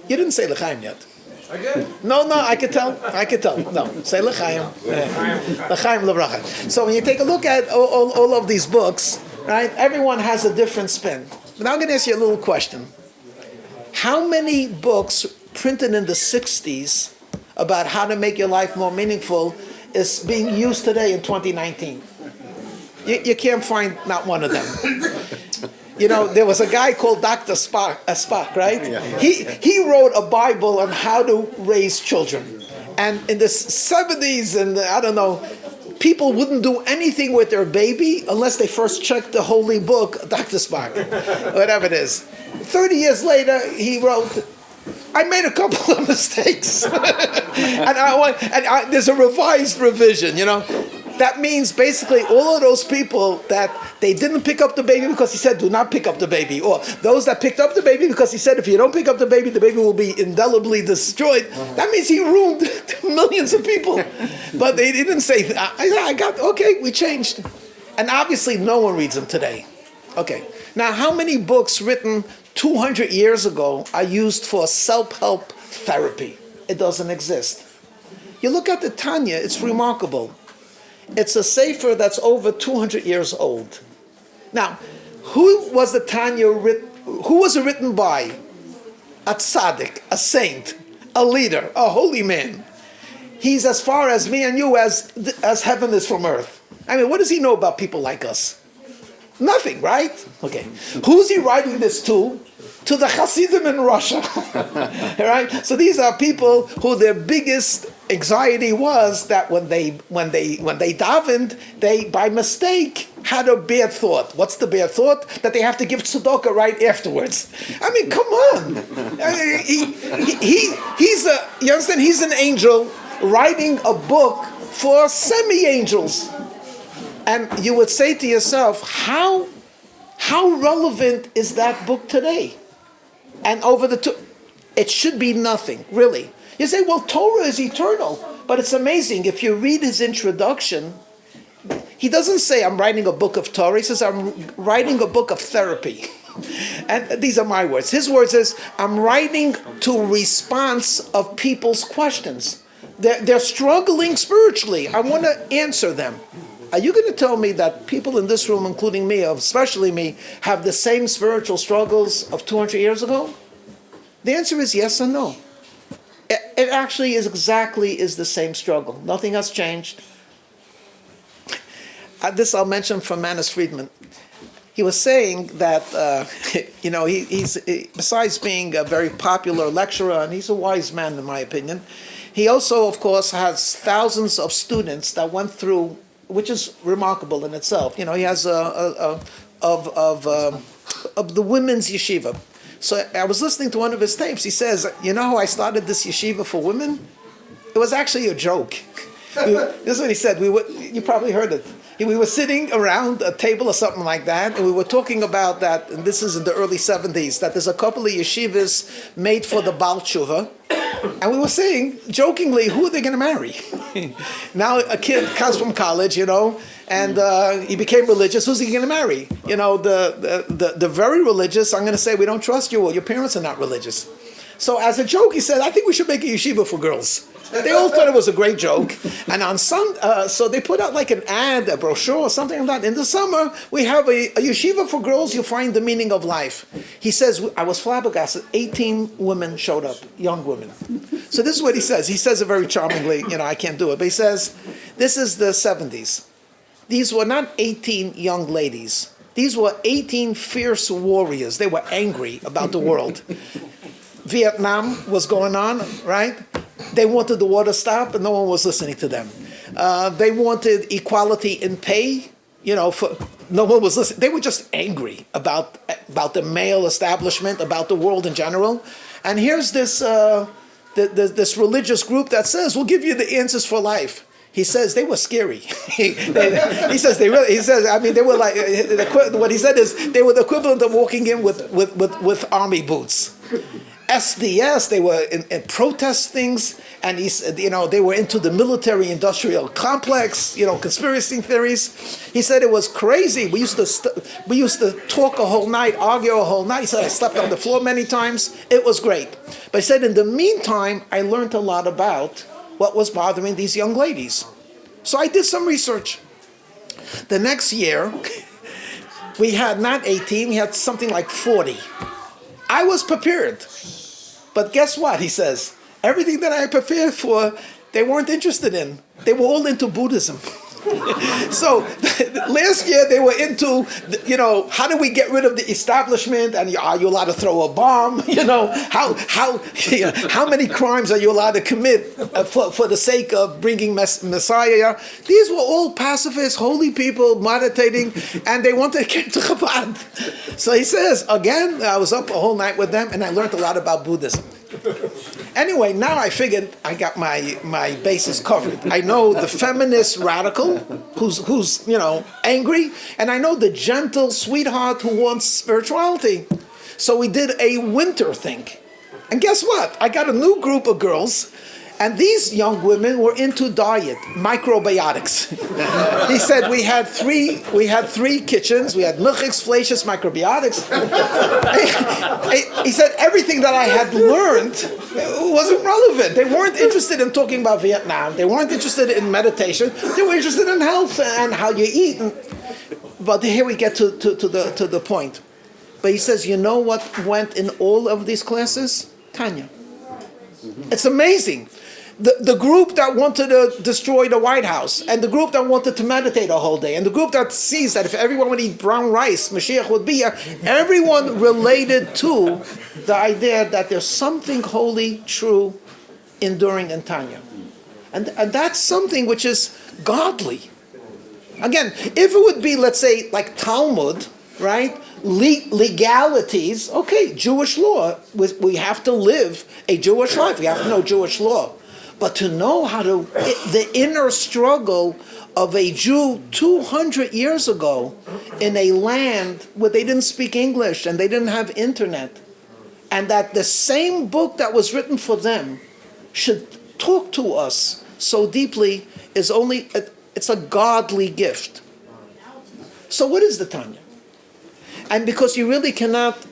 You didn't say l'chaim yet.
Again?
No, I could tell. No, say l'chaim. L'chaim l'bracha. So when you take a look at all of these books, right, everyone has a different spin. But now I'm going to ask you a little question. How many books printed in the 60s about how to make your life more meaningful is being used today in 2019? You can't find not one of them. There was a guy called Dr. Spock, right? Yeah. He wrote a Bible on how to raise children. And in the 70s and people wouldn't do anything with their baby unless they first checked the holy book, Dr. Spock, whatever it is. 30 years later, he wrote, I made a couple of mistakes. and there's a revised revision, That means basically all of those people that they didn't pick up the baby because he said, do not pick up the baby. Or those that picked up the baby because he said, if you don't pick up the baby will be indelibly destroyed. That means he ruined millions of people. But they didn't say, we changed. And obviously no one reads them today. Okay. Now, how many books written 200 years ago are used for self-help therapy? It doesn't exist. You look at the Tanya, it's remarkable. It's a sefer that's over 200 years old. Now, who was the Tanya written? Who was it written by? A tzaddik, a saint, a leader, a holy man. He's as far as me and you as heaven is from earth. I mean, what does he know about people like us? Nothing, right? Okay. Who's he writing this to? To the Chassidim in Russia. Right? So these are people who their biggest anxiety was that when they davened, they by mistake had a bad thought. What's the bad thought? That they have to give tzedakah right afterwards. I mean, come on. You understand? He's an angel writing a book for semi-angels. And you would say to yourself, how relevant is that book today? And it should be nothing, really. You say, well, Torah is eternal. But it's amazing. If you read his introduction, he doesn't say, I'm writing a book of Torah. He says, I'm writing a book of therapy. And these are my words. His words is, I'm writing to response of people's questions. They're struggling spiritually. I want to answer them. Are you going to tell me that people in this room, including me, especially me, have the same spiritual struggles of 200 years ago? The answer is yes and no. It actually is the same struggle. Nothing has changed. This I'll mention from Manis Friedman. He was saying that, he's besides being a very popular lecturer, and he's a wise man in my opinion, he also, of course, has thousands of students that went through, which is remarkable in itself. He has of the women's yeshiva. So I was listening to one of his tapes. He says, how I started this yeshiva for women? It was actually a joke. This is what he said. You probably heard it. We were sitting around a table or something like that, and we were talking about that, and this is in the early 70s, that there's a couple of yeshivas made for the Baal Tshuva. And we were saying, jokingly, who are they going to marry? Now a kid comes from college, and he became religious. Who's he going to marry? The very religious, I'm going to say, we don't trust you, or your parents are not religious. So as a joke, he said, I think we should make a yeshiva for girls. They all thought it was a great joke. And on so they put out like an ad, a brochure, or something like that. In the summer, we have a yeshiva for girls. You'll find the meaning of life. He says, I was flabbergasted. 18 women showed up, young women. So this is what he says. He says it very charmingly. I can't do it. But he says, this is the 70s. These were not 18 young ladies. These were 18 fierce warriors. They were angry about the world. Vietnam was going on, right? They wanted the war to stop, and no one was listening to them. They wanted equality in pay. No one was listening. They were just angry about the male establishment, about the world in general. And here's this this religious group that says, "We'll give you the answers for life." He says they were scary. He says they were like, what he said is they were the equivalent of walking in with army boots. SDS, they were in protest things, and he said, they were into the military-industrial complex, conspiracy theories. He said it was crazy. We used to talk a whole night, argue a whole night. He said I slept on the floor many times. It was great. But he said in the meantime, I learned a lot about what was bothering these young ladies. So I did some research. The next year, we had not 18, we had something like 40. I was prepared. But guess what, he says, everything that I prepared for, they weren't interested in. They were all into Buddhism. So last year they were into, how do we get rid of the establishment? And are you allowed to throw a bomb? How many crimes are you allowed to commit for the sake of bringing Messiah? These were all pacifist, holy people meditating, and they wanted to get to Chabad. So he says, again, I was up a whole night with them, and I learned a lot about Buddhism. Anyway, now I figured I got my bases covered. I know the feminist radical who's angry, and I know the gentle sweetheart who wants spirituality. So we did a winter thing. And guess what? I got a new group of girls, and these young women were into diet, microbiotics. He said we had three kitchens. We had milchiks, fleisches, microbiotics. He said everything that I had learned wasn't relevant. They weren't interested in talking about Vietnam. They weren't interested in meditation. They were interested in health and how you eat. But here we get to the point. But he says, you know what went in all of these classes? Tanya. It's amazing. The group that wanted to destroy the White House, and the group that wanted to meditate a whole day, and the group that sees that if everyone would eat brown rice, Mashiach would be here, everyone related to the idea that there's something holy, true, enduring in Tanya. And that's something which is godly. Again, if it would be, let's say, like Talmud, right? Legalities, okay, Jewish law, we have to live a Jewish life, we have to know Jewish law. But to know the inner struggle of a Jew 200 years ago in a land where they didn't speak English and they didn't have internet, and that the same book that was written for them should talk to us so deeply it's a godly gift. So what is the Tanya? And because you really cannot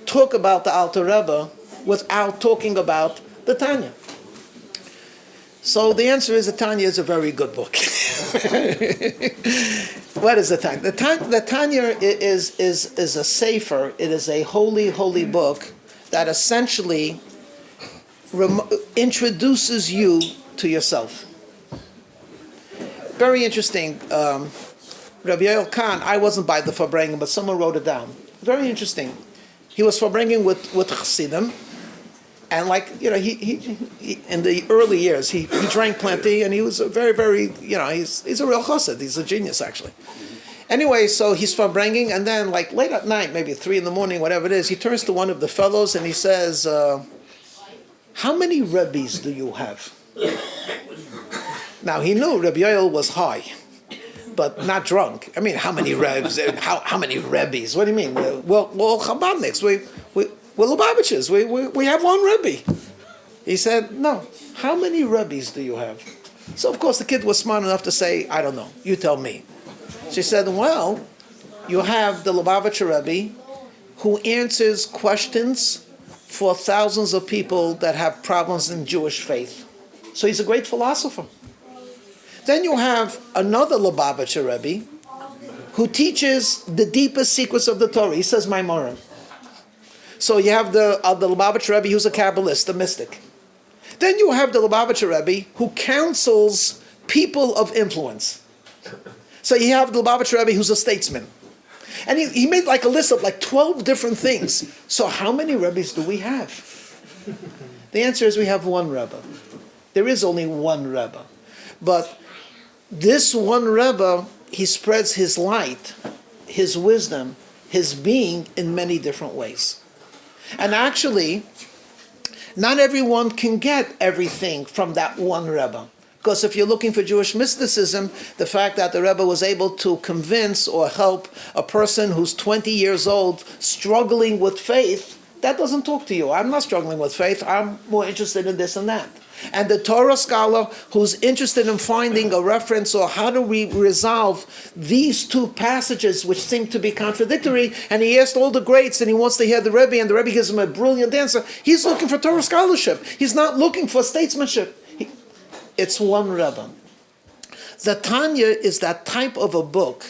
talk about the Alter Rebbe without talking about the Tanya. So the answer is the Tanya is a very good book. What is the Tanya? The Tanya is a sefer. It is a holy, holy book that essentially introduces you to yourself. Very interesting. Rabbi Yoel Khan, I wasn't by the Farbrengen, but someone wrote it down. Very interesting. He was Farbrengen with Chassidim, and he in the early years he drank plenty, and he was a very, very he's a real chassid. He's a genius actually. Anyway, so he's Farbrengen, and then late at night, maybe 3 a.m, whatever it is, he turns to one of the fellows and he says, "How many Rebbes do you have?" Now he knew Rabbi Yoel was high, but not drunk. I mean, how many Rebs? How many Rebbes? What do you mean? We're all Chabadniks. We're Lubavitchers. We have one Rebbe. He said, no. How many Rebbes do you have? So, of course, the kid was smart enough to say, I don't know. You tell me. She said, well, you have the Lubavitcher Rebbe who answers questions for thousands of people that have problems in Jewish faith. So he's a great philosopher. Then you have another Lubavitcher Rebbe who teaches the deepest secrets of the Torah. He says Maimorim. So you have the Lubavitcher Rebbe who's a Kabbalist, a mystic. Then you have the Lubavitcher Rebbe who counsels people of influence. So you have the Lubavitcher Rebbe who's a statesman. And he made a list of 12 different things. So how many Rebbes do we have? The answer is we have one Rebbe. There is only one Rebbe. But this one Rebbe, he spreads his light, his wisdom, his being in many different ways. And actually, not everyone can get everything from that one Rebbe. Because if you're looking for Jewish mysticism, the fact that the Rebbe was able to convince or help a person who's 20 years old struggling with faith, that doesn't talk to you. I'm not struggling with faith. I'm more interested in this and that. And the Torah scholar who's interested in finding a reference or how do we resolve these two passages which seem to be contradictory, and he asked all the greats and he wants to hear the Rebbe, and the Rebbe gives him a brilliant answer. He's looking for Torah scholarship. He's not looking for statesmanship. It's one Rebbe. The Tanya is that type of a book,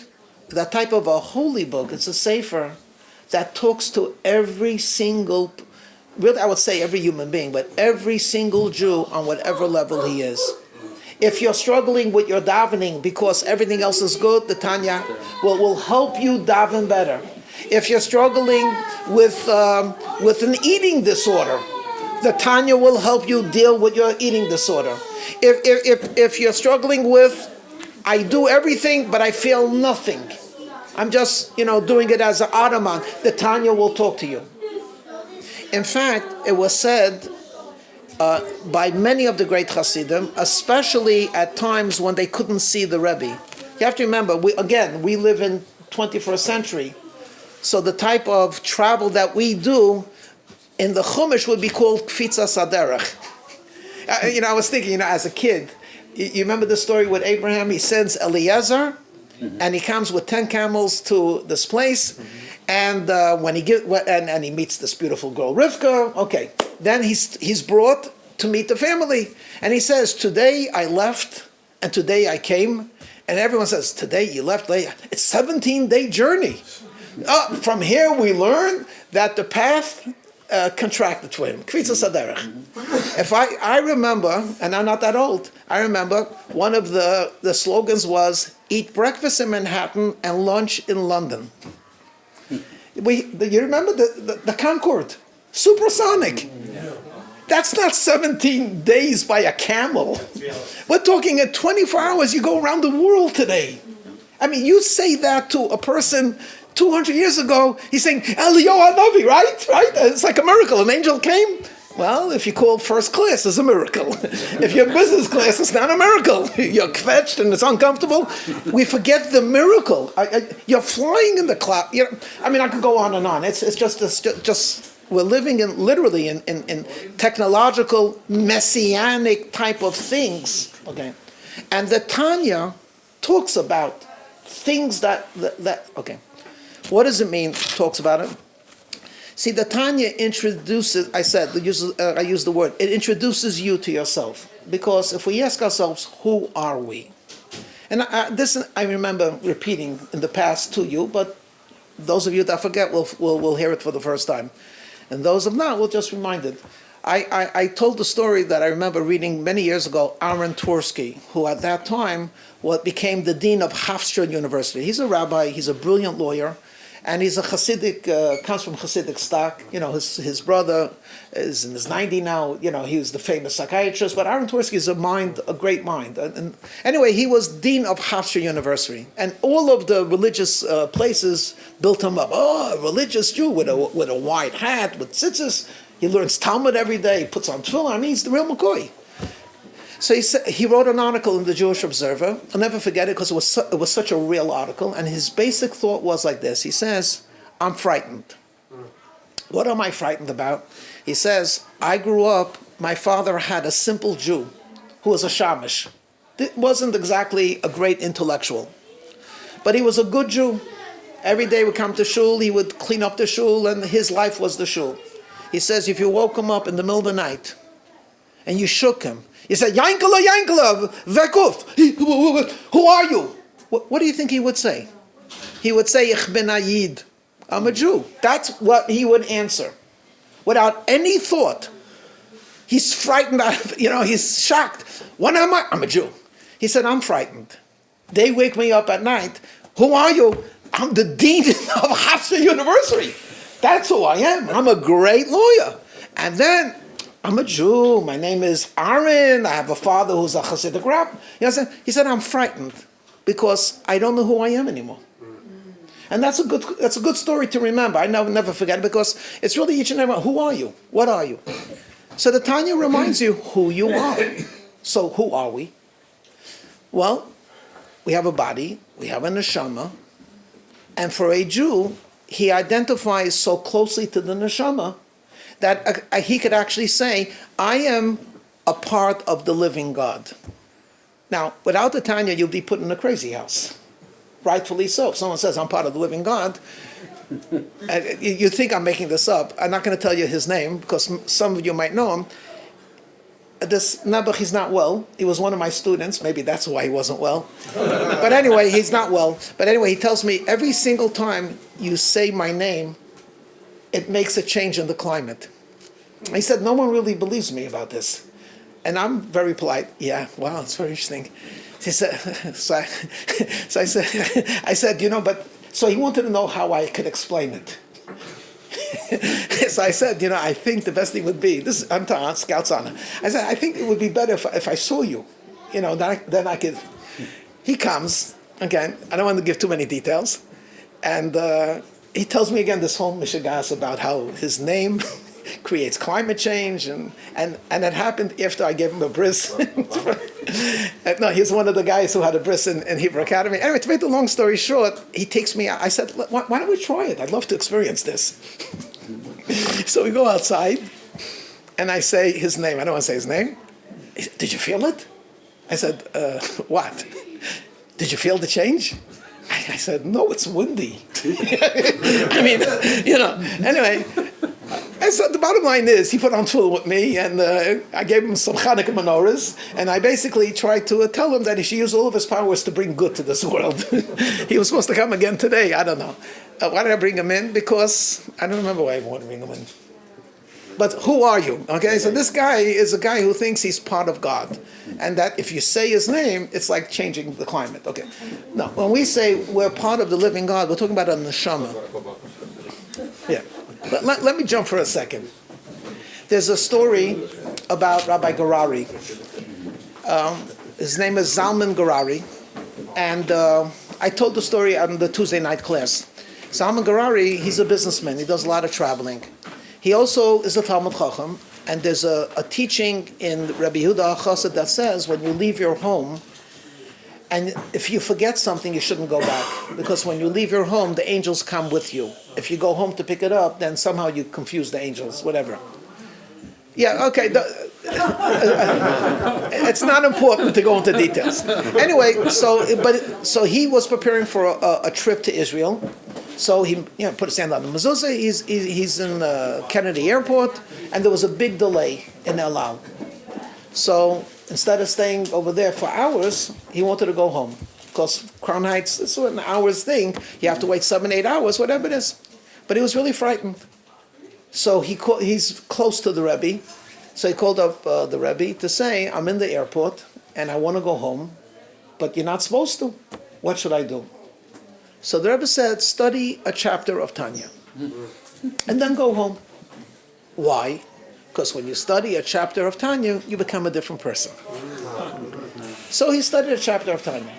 that type of a holy book. It's a sefer that talks to every single, really I would say every human being, but every single Jew on whatever level he is. If you're struggling with your davening because everything else is good, the Tanya will help you daven better. If you're struggling with an eating disorder, the Tanya will help you deal with your eating disorder. If you're struggling with, I do everything but I feel nothing, I'm just doing it as an Ottoman, the Tanya will talk to you. In fact, it was said by many of the great Chassidim, especially at times when they couldn't see the Rebbe. You have to remember, we live in 21st century, so the type of travel that we do in the Chumash would be called Kfitzas Haderech. I was thinking, as a kid, you remember the story with Abraham? He sends Eliezer, and he comes with 10 camels to this place, and when he meets this beautiful girl, Rivka. Okay, then he's brought to meet the family, and he says, "Today I left, and today I came." And everyone says, "Today you left late." It's 17-day journey. From here we learn that the path contracted for him. Kvitzas Haderech. If I remember, and I'm not that old, I remember one of the slogans was, "Eat breakfast in Manhattan and lunch in London." You remember the Concorde? Supersonic. That's not 17 days by a camel. We're talking at 24 hours, you go around the world today. I mean, you say that to a person 200 years ago, he's saying, Eliyahu Hanavi, right? It's like a miracle. An angel came. Well, if you call first class, it's a miracle. If you're business class, it's not a miracle. You're kvetched and it's uncomfortable. We forget the miracle. You're flying in the cloud. I could go on and on. It's just we're living literally in technological, messianic type of things. Okay, and the Tanya talks about things that okay. What does it mean? Talks about it. See, the Tanya introduces. I use the word. It introduces you to yourself, because if we ask ourselves, who are we? And this I remember repeating in the past to you, but those of you that forget will hear it for the first time. And those of not will just remind it. I told the story that I remember reading many years ago, Ahron, who at that time became the dean of Hofstra University. He's a rabbi, he's a brilliant lawyer, and he's a Chassidic, comes from Chassidic stock. His brother is in his 90 now. He was the famous psychiatrist, but Ahron is a great mind. And anyway, he was dean of Hofstra University, and all of the religious places built him up. Oh, a religious Jew with a white hat, with tzitzis. He learns Talmud every day. He puts on tefillin. He's the real McCoy. So he wrote an article in the Jewish Observer. I'll never forget it because it was such a real article. And his basic thought was like this. He says, "I'm frightened." What am I frightened about? He says, "I grew up. My father had a simple Jew who was a shamish. Wasn't exactly a great intellectual, but he was a good Jew. Every day would come to shul. He would clean up the shul, and his life was the shul." He says, if you woke him up in the middle of the night and you shook him, you said, Yankala, Vekuf, who are you? What do you think he would say? He would say, Ich bin a Yid. I'm a Jew. That's what he would answer. Without any thought. He's frightened out of, he's shocked. What am I? I'm a Jew. He said, I'm frightened. They wake me up at night. Who are you? I'm the dean of Hofstra University. That's who I am. I'm a great lawyer. And then, I'm a Jew. My name is Ahron. I have a father who's a Chassidic rabbi. He said, I'm frightened because I don't know who I am anymore. And that's a good story to remember. I never forget it, because it's really each and every one. Who are you? What are you? So the Tanya reminds you who you are. So who are we? Well, we have a body. We have a neshama. And for a Jew, he identifies so closely to the neshama that he could actually say, I am a part of the living God. Now, without the Tanya, you'll be put in a crazy house. Rightfully so. If someone says, I'm part of the living God, you think I'm making this up. I'm not going to tell you his name, because some of you might know him. This Nebuch, he's not well. He was one of my students. Maybe that's why he wasn't well. But anyway, he's not well. But anyway, he tells me every single time you say my name, it makes a change in the climate. He said, no one really believes me about this. And I'm very polite. Yeah, wow, it's very interesting. He said, I said, but, so he wanted to know how I could explain it. So I said, I think the best thing would be, I'm on Scouts Honor. I said, I think it would be better if I saw you, then I could. He comes, again, I don't want to give too many details, and he tells me again this whole mishigas about how his name creates climate change, and it happened after I gave him a bris. No, he's one of the guys who had a bris in Hebrew Academy. Anyway, to make the long story short, he takes me out. I said, why don't we try it? I'd love to experience this. So we go outside, and I say his name. I don't want to say his name. He said, did you feel it? I said, what? Did you feel the change? I said, no, it's windy. I mean, anyway. And so the bottom line is, he put on tefillin with me, and I gave him some Hanukkah menorahs, and I basically tried to tell him that he should use all of his powers to bring good to this world. He was supposed to come again today, I don't know. Why did I bring him in? Because, I don't remember why I wanted to bring him in. But who are you? Okay, so this guy is a guy who thinks he's part of God, and that if you say his name, it's like changing the climate. Okay, no, when we say we're part of the living God, we're talking about a neshama. Yeah. But let me jump for a second. There's a story about Rabbi Garari. His name is Zalman Garari. And I told the story on the Tuesday night class. Zalman Garari, he's a businessman. He does a lot of traveling. He also is a Talmud Chacham. And there's a teaching in Rabbi Yehuda Chassid that says when you leave your home, and if you forget something, you shouldn't go back. Because when you leave your home, the angels come with you. If you go home to pick it up, then somehow you confuse the angels, whatever. Yeah, okay. It's not important to go into details. Anyway, so he was preparing for a trip to Israel. So he put his hand on the mezuzah. He's in Kennedy Airport, and there was a big delay in El Al. So instead of staying over there for hours, he wanted to go home. Because Crown Heights, it's an hours thing. You have to wait 7-8 hours, whatever it is. But he was really frightened. So he's close to the Rebbe. So he called up the Rebbe to say, I'm in the airport, and I want to go home, but you're not supposed to. What should I do? So the Rebbe said, study a chapter of Tanya, and then go home. Why? Because when you study a chapter of Tanya, you become a different person. So he studied a chapter of Tanya.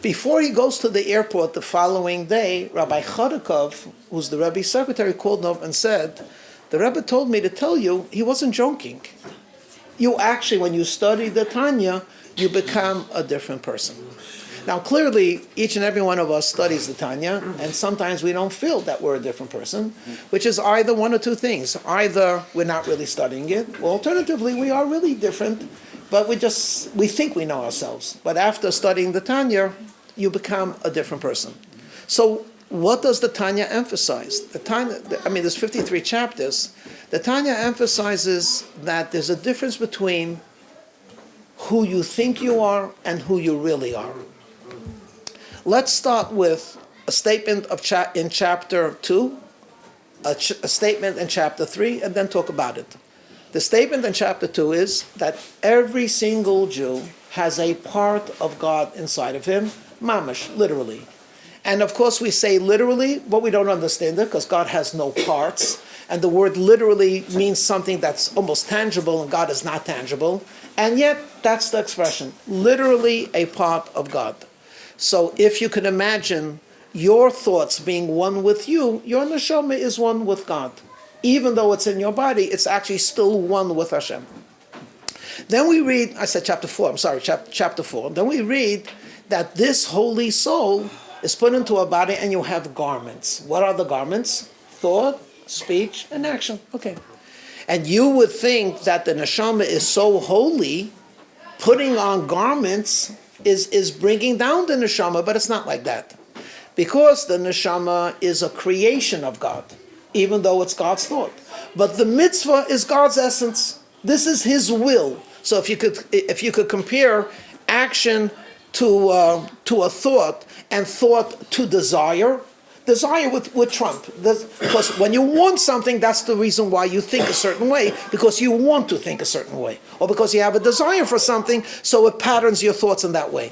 Before he goes to the airport the following day, Rabbi Chodakov, who's the Rebbe's secretary, called him up and said, the Rebbe told me to tell you, he wasn't joking. You actually, when you study the Tanya, you become a different person. Now, clearly, each and every one of us studies the Tanya, and sometimes we don't feel that we're a different person, which is either one or two things. Either we're not really studying it, or alternatively, we are really different, but we think we know ourselves. But after studying the Tanya, you become a different person. So, what does the Tanya emphasize? The Tanya, there's 53 chapters. The Tanya emphasizes that there's a difference between who you think you are and who you really are. Let's start with a statement in chapter 2, a statement in chapter 3, and then talk about it. The statement in chapter 2 is that every single Jew has a part of God inside of him, mamash, literally. And of course we say literally, but we don't understand it because God has no parts. And the word literally means something that's almost tangible, and God is not tangible. And yet, that's the expression, literally a part of God. So if you can imagine your thoughts being one with you, your neshama is one with God. Even though it's in your body, it's actually still one with Hashem. Then we read, I said chapter 4, I'm sorry, chapter 4. Then we read that this holy soul is put into a body and you have garments. What are the garments? Thought, speech, and action. Okay. And you would think that the neshama is so holy, putting on garments is bringing down the neshama, but it's not like that. Because the neshama is a creation of God, even though it's God's thought. But the mitzvah is God's essence. This is His will. So if you could compare action to a thought and thought to desire, desire would trump. Because when you want something, that's the reason why you think a certain way, because you want to think a certain way. Or because you have a desire for something, so it patterns your thoughts in that way.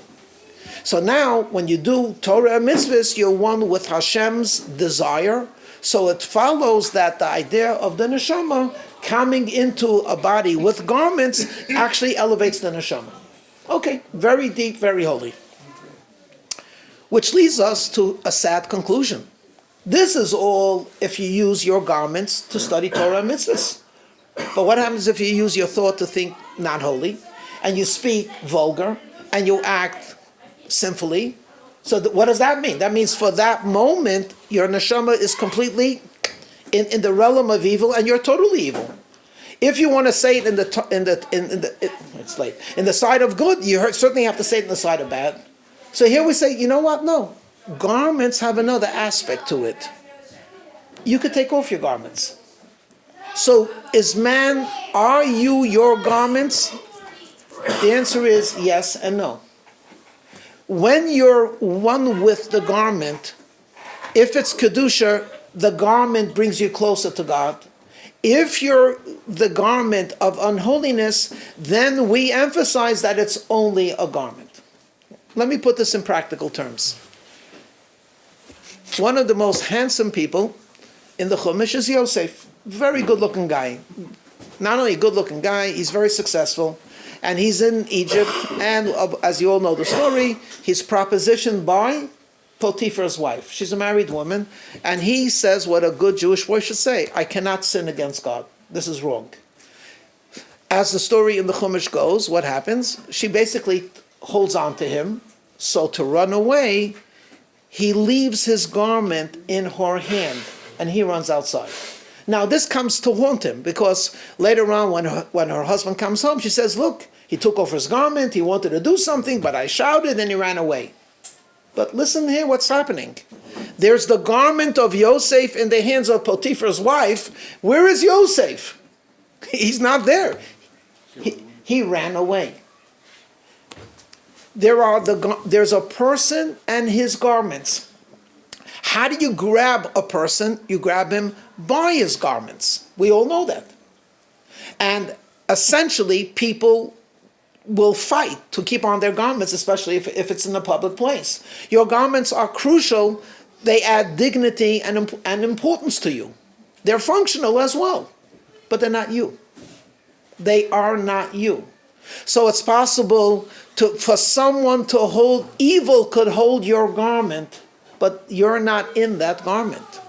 So now, when you do Torah and mitzvahs, you're one with Hashem's desire. So it follows that the idea of the neshama coming into a body with garments actually elevates the neshama. Okay, very deep, very holy. Which leads us to a sad conclusion. This is all if you use your garments to study Torah and mitzvahs. But what happens if you use your thought to think not holy, and you speak vulgar, and you act sinfully? So what does that mean? That means for that moment, your neshama is completely in the realm of evil, and you're totally evil. If you want to say it in the side of good, you certainly have to say it in the side of bad. So here we say, you know what? No, garments have another aspect to it. You could take off your garments. So are you your garments? The answer is yes and no. When you're one with the garment, if it's Kedusha, the garment brings you closer to God. If you're the garment of unholiness, then we emphasize that it's only a garment. Let me put this in practical terms. One of the most handsome people in the Chumash is Yosef. Very good-looking guy. Not only a good-looking guy, he's very successful. And he's in Egypt, and as you all know the story, he's propositioned by Potiphar's wife. She's a married woman, and he says what a good Jewish boy should say: I cannot sin against God. This is wrong. As the story in the Chumash goes, what happens? She basically holds on to him, so to run away, he leaves his garment in her hand, and he runs outside. Now this comes to haunt him, because later on when her husband comes home, she says, look, he took off his garment, he wanted to do something, but I shouted and he ran away. But listen here what's happening. There's the garment of Yosef in the hands of Potiphar's wife. Where is Yosef? He's not there. He ran away. There's a person and his garments. How do you grab a person? You grab him by his garments. We all know that. And essentially, people will fight to keep on their garments, especially if it's in a public place. Your garments are crucial. They add dignity and importance to you. They're functional as well, but they're not you. They are not you. So it's possible for someone to hold, evil could hold your garment, but you're not in that garment.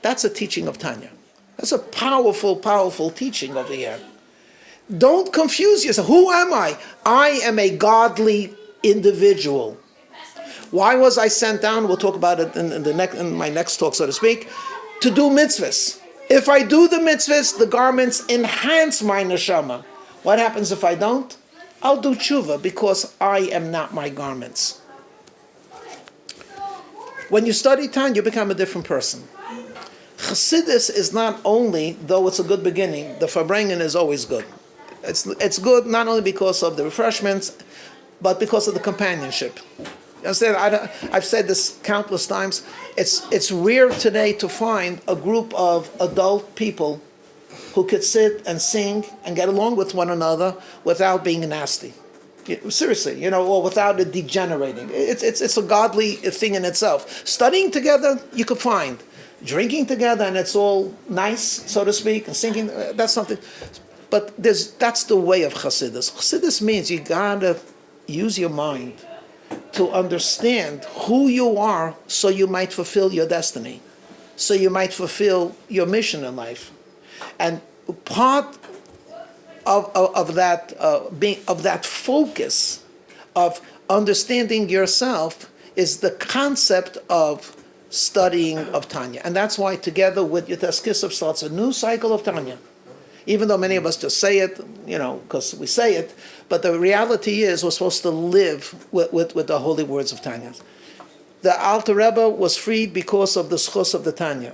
That's a teaching of Tanya. That's a powerful, powerful teaching over here. Don't confuse yourself. Who am I? I am a godly individual. Why was I sent down? We'll talk about it in my next talk, so to speak, to do mitzvahs. If I do the mitzvahs, the garments enhance my neshama. What happens if I don't? I'll do tshuva, because I am not my garments. When you study Tanya, you become a different person. Chassidus is not only, though it's a good beginning, the Farbrengen is always good. It's good not only because of the refreshments, but because of the companionship. You understand? I've said this countless times. It's rare today to find a group of adult people who could sit and sing and get along with one another without being nasty. Seriously, or without it degenerating. It's a godly thing in itself. Studying together, you could find. Drinking together, and it's all nice, so to speak, and singing, that's something. But that's the way of Chassidus. Chassidus means you gotta use your mind to understand who you are, so you might fulfill your destiny, so you might fulfill your mission in life. And part of that focus of understanding yourself is the concept of studying of Tanya. And that's why together with Yud Tes Kislev starts a new cycle of Tanya. Even though many of us just say it, because we say it, but the reality is we're supposed to live with the holy words of Tanya. The Alter Rebbe was freed because of the schus of the Tanya.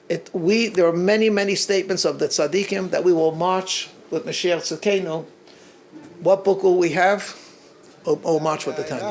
There are many, many statements of the tzaddikim that we will march with Mashiach Tzidkenu. What book will we have? or march with the Tanya.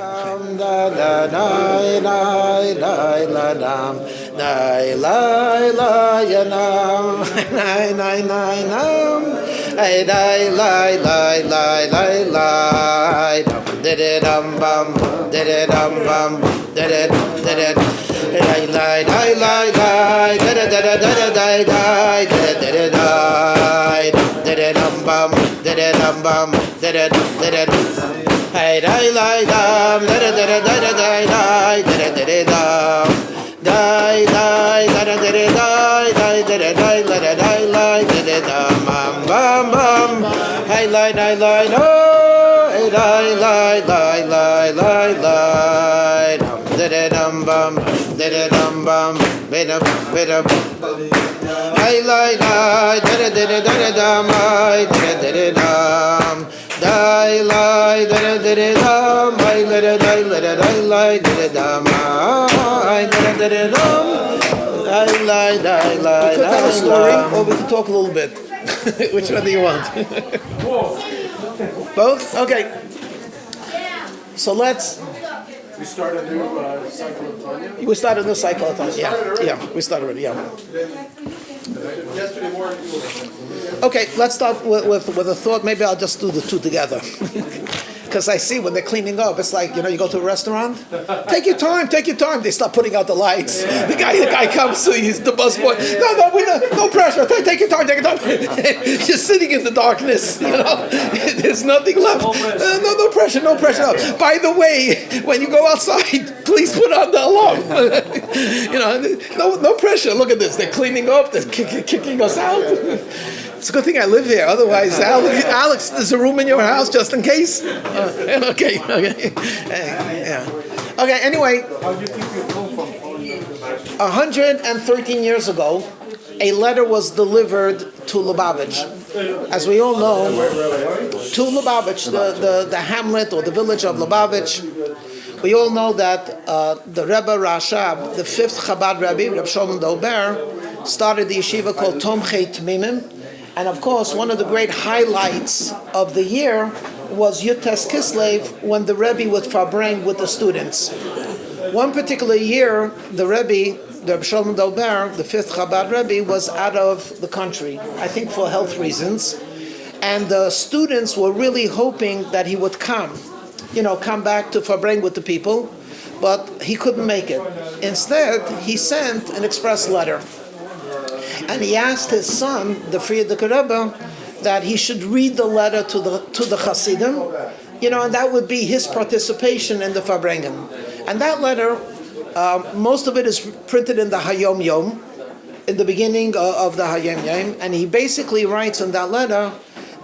Hey, dai, dai, dam, da da da da da da dai, dai, da da da da dam, dai, dai, da da da da dai, dai, da da dai, la da dai, la da da dam, bam, bam, bam. Hey, la, dai, la, no, hey, dai, la, dai, la, la, la, dam, da da dam, bam, da da dam, bam, bida, bida. Hey, la, dai, da da da da da dam, la, da da da dam. Dai lai da da da da dam, lai da da da da da da lai da da dam, lai da da da da dam, dai lai dai lai.
We could tell a story, or we could talk a little bit. Which one do you want? Both? Okay. So let's.
We start a new cycle of Tanya.
We started the cycle of Tanya. Yeah, we started already. Yeah.
Yesterday morning.
Okay, let's start with a thought. Maybe I'll just do the two together. Because I see when they're cleaning up, it's like, you go to a restaurant, take your time. They start putting out the lights. The guy comes, so he's the busboy. No pressure. Take your time. You're sitting in the darkness, There's nothing left. No pressure. No. By the way, when you go outside, please put on the alarm. No pressure. Look at this. They're cleaning up. They're kicking us out. It's a good thing I live here. Otherwise, Alex, there's a room in your house just in case. Okay. Yeah. Okay. Anyway, 113 years ago, a letter was delivered to Lubavitch. As we all know, to Lubavitch, the hamlet or the village of Lubavitch. We all know that the Rebbe Rashab, the fifth Chabad Rabbi, Reb Shlomo Dober, started the yeshiva called Tomchei Tmimim. And of course, one of the great highlights of the year was Yud Tes Kislev, when the Rebbe would Farbrengen with the students. One particular year, the Rebbe, the Reb Shlomo Dober, the fifth Chabad Rebbe, was out of the country, I think for health reasons. And the students were really hoping that he would come back to Farbrengen with the people, but he couldn't make it. Instead, he sent an express letter. And he asked his son, the Frierdiker Rebbe, that he should read the letter to the Chassidim, and that would be his participation in the Farbrengen. And that letter, most of it is printed in the Hayom Yom, in the beginning of the Hayom Yom, and he basically writes in that letter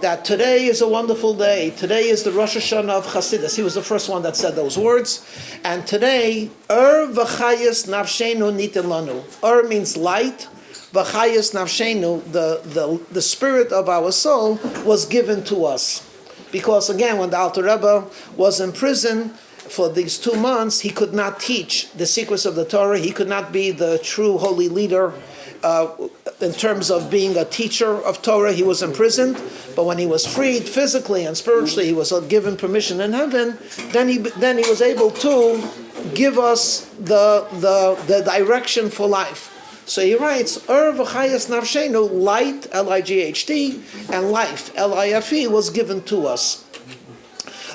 that today is a wonderful day. Today is the Rosh Hashanah of Chassidus. He was the first one that said those words. And today, v'chayis nafshenu nitin lanu. Means light. V'chayis nafshenu, the spirit of our soul, was given to us. Because again, when the Alter Rebbe was in prison for these 2 months, he could not teach the secrets of the Torah. He could not be the true holy leader in terms of being a teacher of Torah. He was imprisoned. But when he was freed physically and spiritually, he was given permission in heaven. Then he was able to give us the direction for life. So he writes, v'chayas nafshenu, light, L-I-G-H-T, and life, L-I-F-E, was given to us.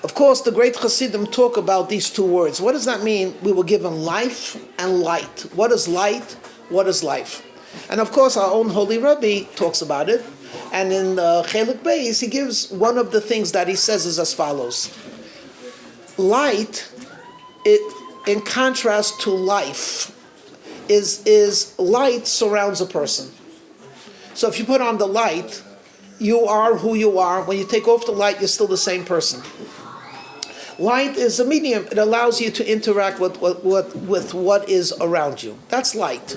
Of course, the great Chassidim talk about these two words. What does that mean? We were given life and light. What is light? What is life? And of course, our own holy Rabbi talks about it. And in Chelik Beis, he gives one of the things that he says is as follows. Light, in contrast to life, is light surrounds a person. So if you put on the light, you are who you are. When you take off the light, you're still the same person. Light is a medium. It allows you to interact with what is around you. That's light.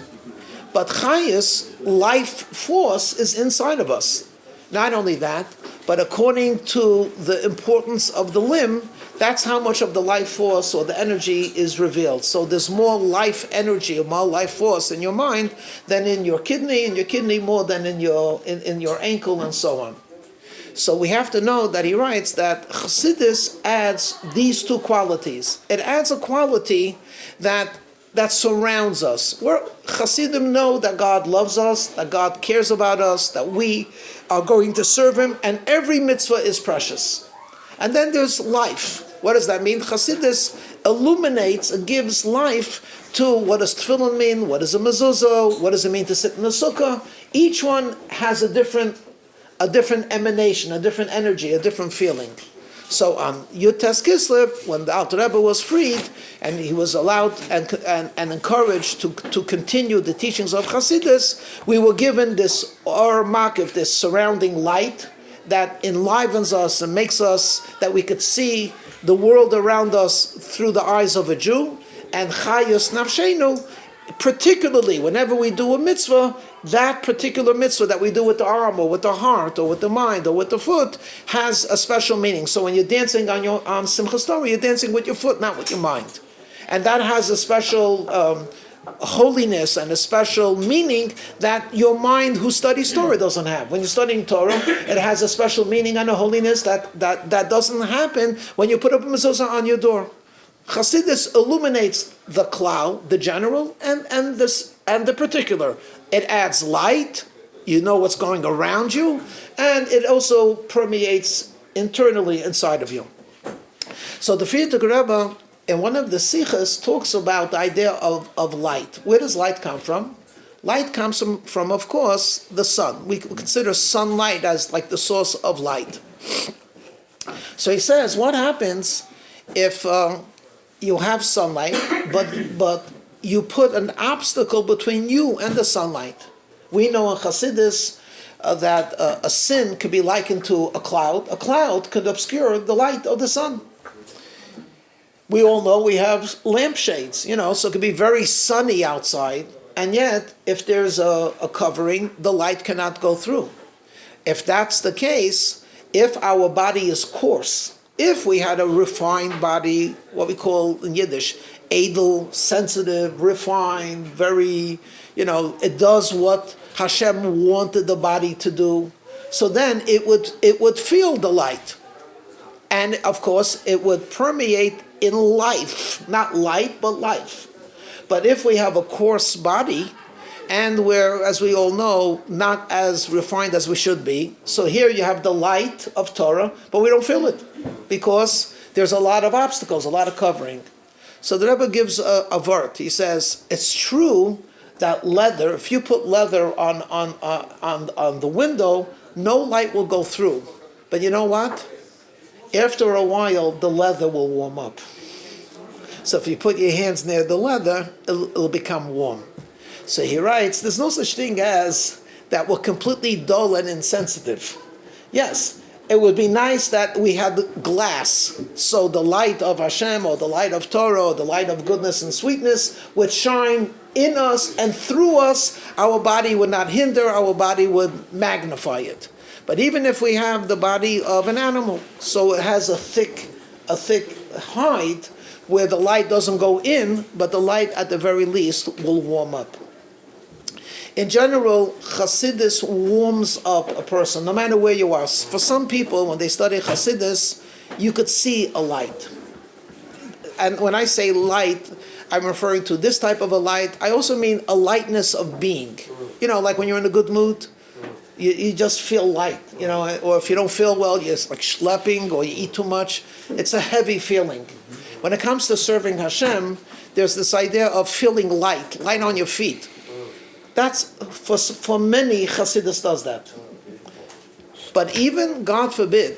But chayas, life force, is inside of us. Not only that, but according to the importance of the limb, that's how much of the life force or the energy is revealed. So there's more life energy or more life force in your mind than in your kidney more than in your ankle, and so on. So we have to know that he writes that Chassidus adds these two qualities. It adds a quality that surrounds us. Where Chassidim know that God loves us, that God cares about us, that we are going to serve Him, and every mitzvah is precious. And then there's life. What does that mean? Chassidus illuminates and gives life to what does tefillin mean, what is a mezuzah, what does it mean to sit in the sukkah. Each one has a different emanation, a different energy, a different feeling. So on Yud Tes Kislev, when the Alter Rebbe was freed and he was allowed and encouraged to continue the teachings of Chassidus, we were given this Or Makiv, this surrounding light that enlivens us and makes us that we could see the world around us through the eyes of a Jew, and Chayos Nafshenu, particularly whenever we do a mitzvah, that particular mitzvah that we do with the arm or with the heart or with the mind or with the foot has a special meaning. So when you're dancing on Simchas Torah, you're dancing with your foot, not with your mind. And that has a special holiness and a special meaning that your mind who studies Torah doesn't have. When you're studying Torah, it has a special meaning and a holiness that doesn't happen when you put up a mezuzah on your door. Chassidus illuminates the cloud, the general, and the particular. It adds light, you know what's going around you, and it also permeates internally inside of you. So the Frierdiker Rebbe, in one of the Sichas, talks about the idea of light. Where does light come from? Light comes from, of course, the sun. We consider sunlight as like the source of light. So he says, what happens if you have sunlight, but you put an obstacle between you and the sunlight? We know in Chassidus that a sin could be likened to a cloud. A cloud could obscure the light of the sun. We all know we have lampshades, so it could be very sunny outside, and yet if there's a covering, the light cannot go through. If that's the case, if our body is coarse, if we had a refined body, what we call in Yiddish, edel, sensitive, refined, very, it does what Hashem wanted the body to do, so then it would feel the light. And of course, it would permeate in life, not light, but life. But if we have a coarse body, and we're, as we all know, not as refined as we should be, so here you have the light of Torah, but we don't feel it, because there's a lot of obstacles, a lot of covering. So the Rebbe gives a vert. He says, it's true that leather, if you put leather on the window, no light will go through. But you know what? After a while, the leather will warm up. So if you put your hands near the leather, it'll become warm. So he writes, there's no such thing as that we're completely dull and insensitive. Yes, it would be nice that we had glass, so the light of Hashem or the light of Torah or the light of goodness and sweetness would shine in us and through us. Our body would not hinder, our body would magnify it. But even if we have the body of an animal, so it has a thick hide where the light doesn't go in, but the light at the very least will warm up. In general, Chassidus warms up a person, no matter where you are. For some people, when they study Chassidus, you could see a light. And when I say light, I'm referring to this type of a light. I also mean a lightness of being. Like when you're in a good mood, you just feel light, or if you don't feel well, you're like schlepping or you eat too much. It's a heavy feeling. When it comes to serving Hashem, there's this idea of feeling light on your feet. That's, for many, Chassidus does that. But even, God forbid,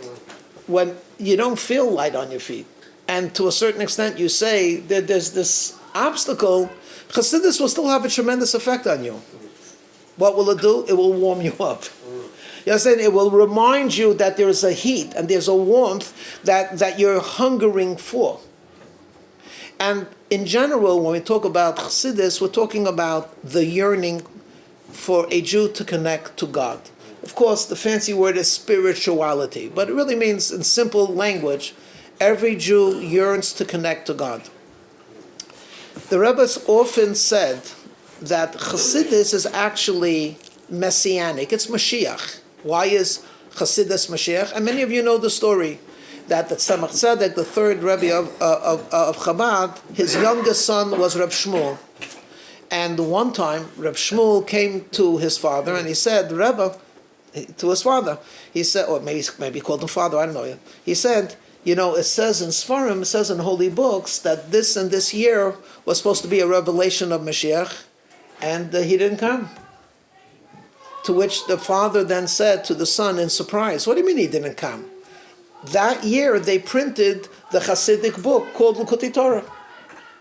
when you don't feel light on your feet, and to a certain extent you say that there's this obstacle, Chassidus will still have a tremendous effect on you. What will it do? It will warm you up. You understand? It will remind you that there's a heat and there's a warmth that you're hungering for. And in general, when we talk about Chassidus, we're talking about the yearning for a Jew to connect to God. Of course, the fancy word is spirituality, but it really means, in simple language, every Jew yearns to connect to God. The Rebbe often said that Chassidus is actually messianic. It's Mashiach. Why is Chassidus Mashiach, and many of you know the story that the Tzemach Tzedek, the third Rebbe of Chabad, his youngest son was Reb Shmuel. And one time, Reb Shmuel came to his father and he said, Rebbe, to his father, he said, or maybe he called him father, I don't know yet. He said, it says in Sfarim, it says in holy books that this and this year was supposed to be a revelation of Mashiach, and he didn't come. To which the father then said to the son in surprise, what do you mean he didn't come? That year they printed the Chassidic book called Liadi Torah.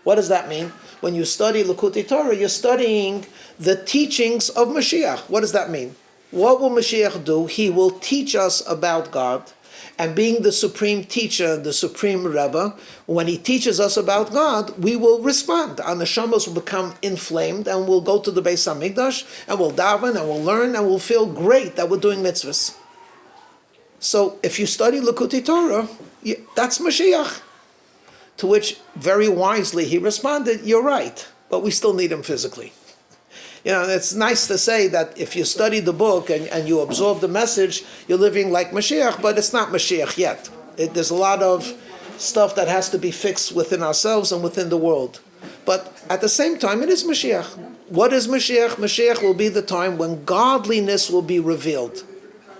What does that mean? When you study Liadi Torah, you're studying the teachings of Mashiach. What does that mean? What will Mashiach do? He will teach us about God. And being the supreme teacher, the supreme Rebbe, when he teaches us about God, we will respond. Our neshamas will become inflamed, and we'll go to the Beis Hamikdash, and we'll daven, and we'll learn, and we'll feel great that we're doing mitzvahs. So if you study Liadi Torah, that's Mashiach. To which, very wisely, he responded, you're right, but we still need him physically. It's nice to say that if you study the book and you absorb the message, you're living like Mashiach, but it's not Mashiach yet. There's a lot of stuff that has to be fixed within ourselves and within the world. But at the same time, it is Mashiach. What is Mashiach? Mashiach will be the time when godliness will be revealed.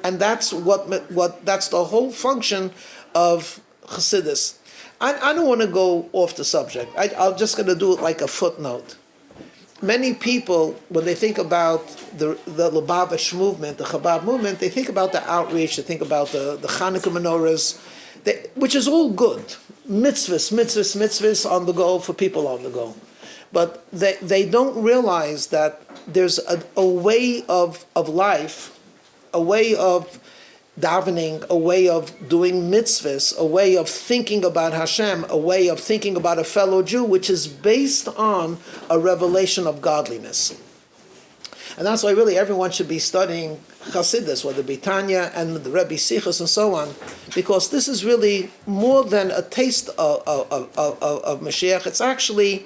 And that's that's the whole function of Chassidus. I don't want to go off the subject. I'm just going to do it like a footnote. Many people, when they think about the Lubavitch movement, the Chabad movement, they think about the outreach, they think about the Hanukkah menorahs, which is all good. Mitzvahs on the go for people on the go. But they don't realize that there's a way of life, a way of davening, a way of doing mitzvahs, a way of thinking about Hashem, a way of thinking about a fellow Jew, which is based on a revelation of godliness. And that's why really everyone should be studying Chassidus, whether it be Tanya and the Rebbe Sichos and so on, because this is really more than a taste of Mashiach. It's actually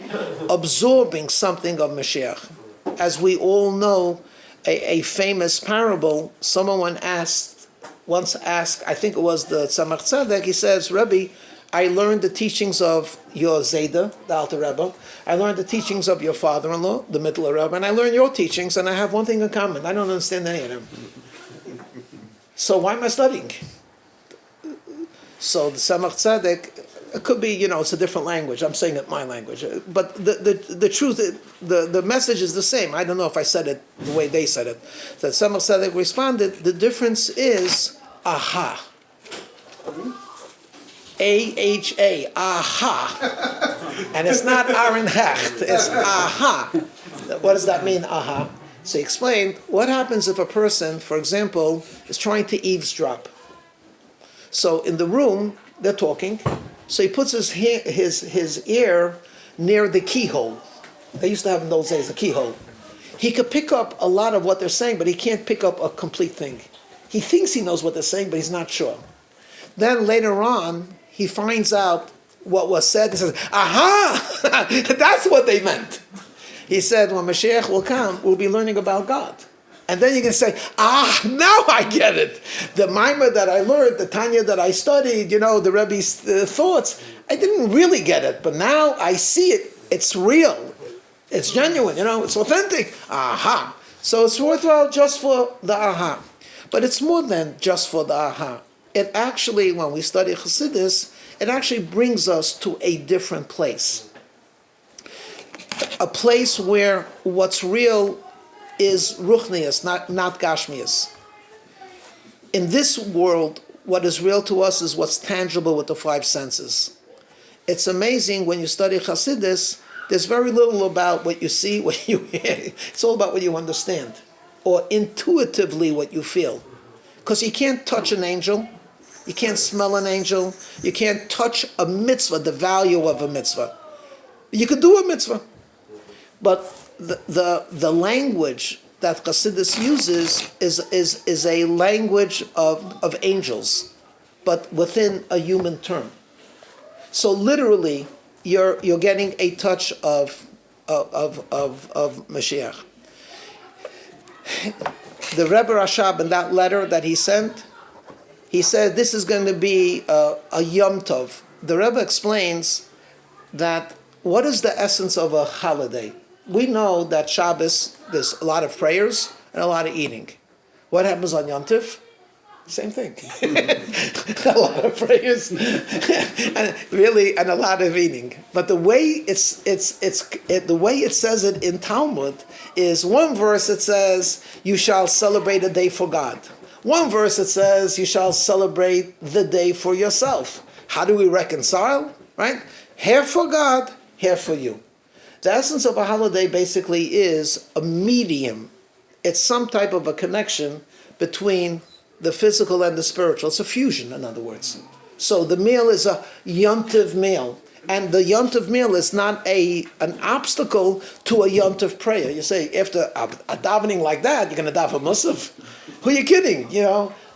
absorbing something of Mashiach. As we all know, a famous parable, someone once asked, I think it was the Tzemach Tzedek, he says, Rabbi, I learned the teachings of your Zayda, the Alter Rebbe. I learned the teachings of your father-in-law, the Middle Rebbe, and I learned your teachings, and I have one thing in common. I don't understand any of them. So why am I studying? So the Tzemach Tzedek, it could be, it's a different language. I'm saying it my language. But the truth, the message is the same. I don't know if I said it the way they said it. That Tzemach Tzedek responded, the difference is aha. A-H-A, aha. And it's not Ahron Hecht, it's aha. What does that mean, aha? So he explained, what happens if a person, for example, is trying to eavesdrop? So in the room, they're talking, so he puts his ear near the keyhole. They used to have in those days a keyhole. He could pick up a lot of what they're saying, but he can't pick up a complete thing. He thinks he knows what they're saying, but he's not sure. Then later on, he finds out what was said. He says, aha, that's what they meant. He said, when Mashiach will come, we'll be learning about God. And then you can say, now I get it. The Maimah that I learned, the Tanya that I studied, the Rebbe's thoughts, I didn't really get it. But now I see it. It's real. It's genuine, it's authentic. Aha. So it's worthwhile just for the aha. But it's more than just for the aha. It actually, when we study Chassidus, it actually brings us to a different place. A place where what's real is ruchnius, not gashmius. In this world, what is real to us is what's tangible with the five senses. It's amazing when you study Chassidus, there's very little about what you see, what you hear. It's all about what you understand, or intuitively what you feel. Because you can't touch an angel, you can't smell an angel, you can't touch a mitzvah, the value of a mitzvah. You could do a mitzvah, but the language that Chassidus uses is a language of angels, but within a human term. So literally, you're getting a touch of Mashiach. The Rebbe Rashab, in that letter that he sent, he said this is going to be a Yom Tov. The Rebbe explains that what is the essence of a holiday? We know that Shabbos, there's a lot of prayers and a lot of eating. What happens on Yom Tov? Same thing. A lot of prayers and a lot of eating. But the way the way it says it in Talmud is one verse it says you shall celebrate a day for God. One verse it says you shall celebrate the day for yourself. How do we reconcile? Right? Half for God, half for you. The essence of a holiday basically is a medium. It's some type of a connection between the physical and the spiritual. It's a fusion, in other words. So the meal is a yontiv meal. And the yontiv meal is not an obstacle to a yontiv prayer. You say, after a davening like that, you're going to daven a musaf? Who are you kidding?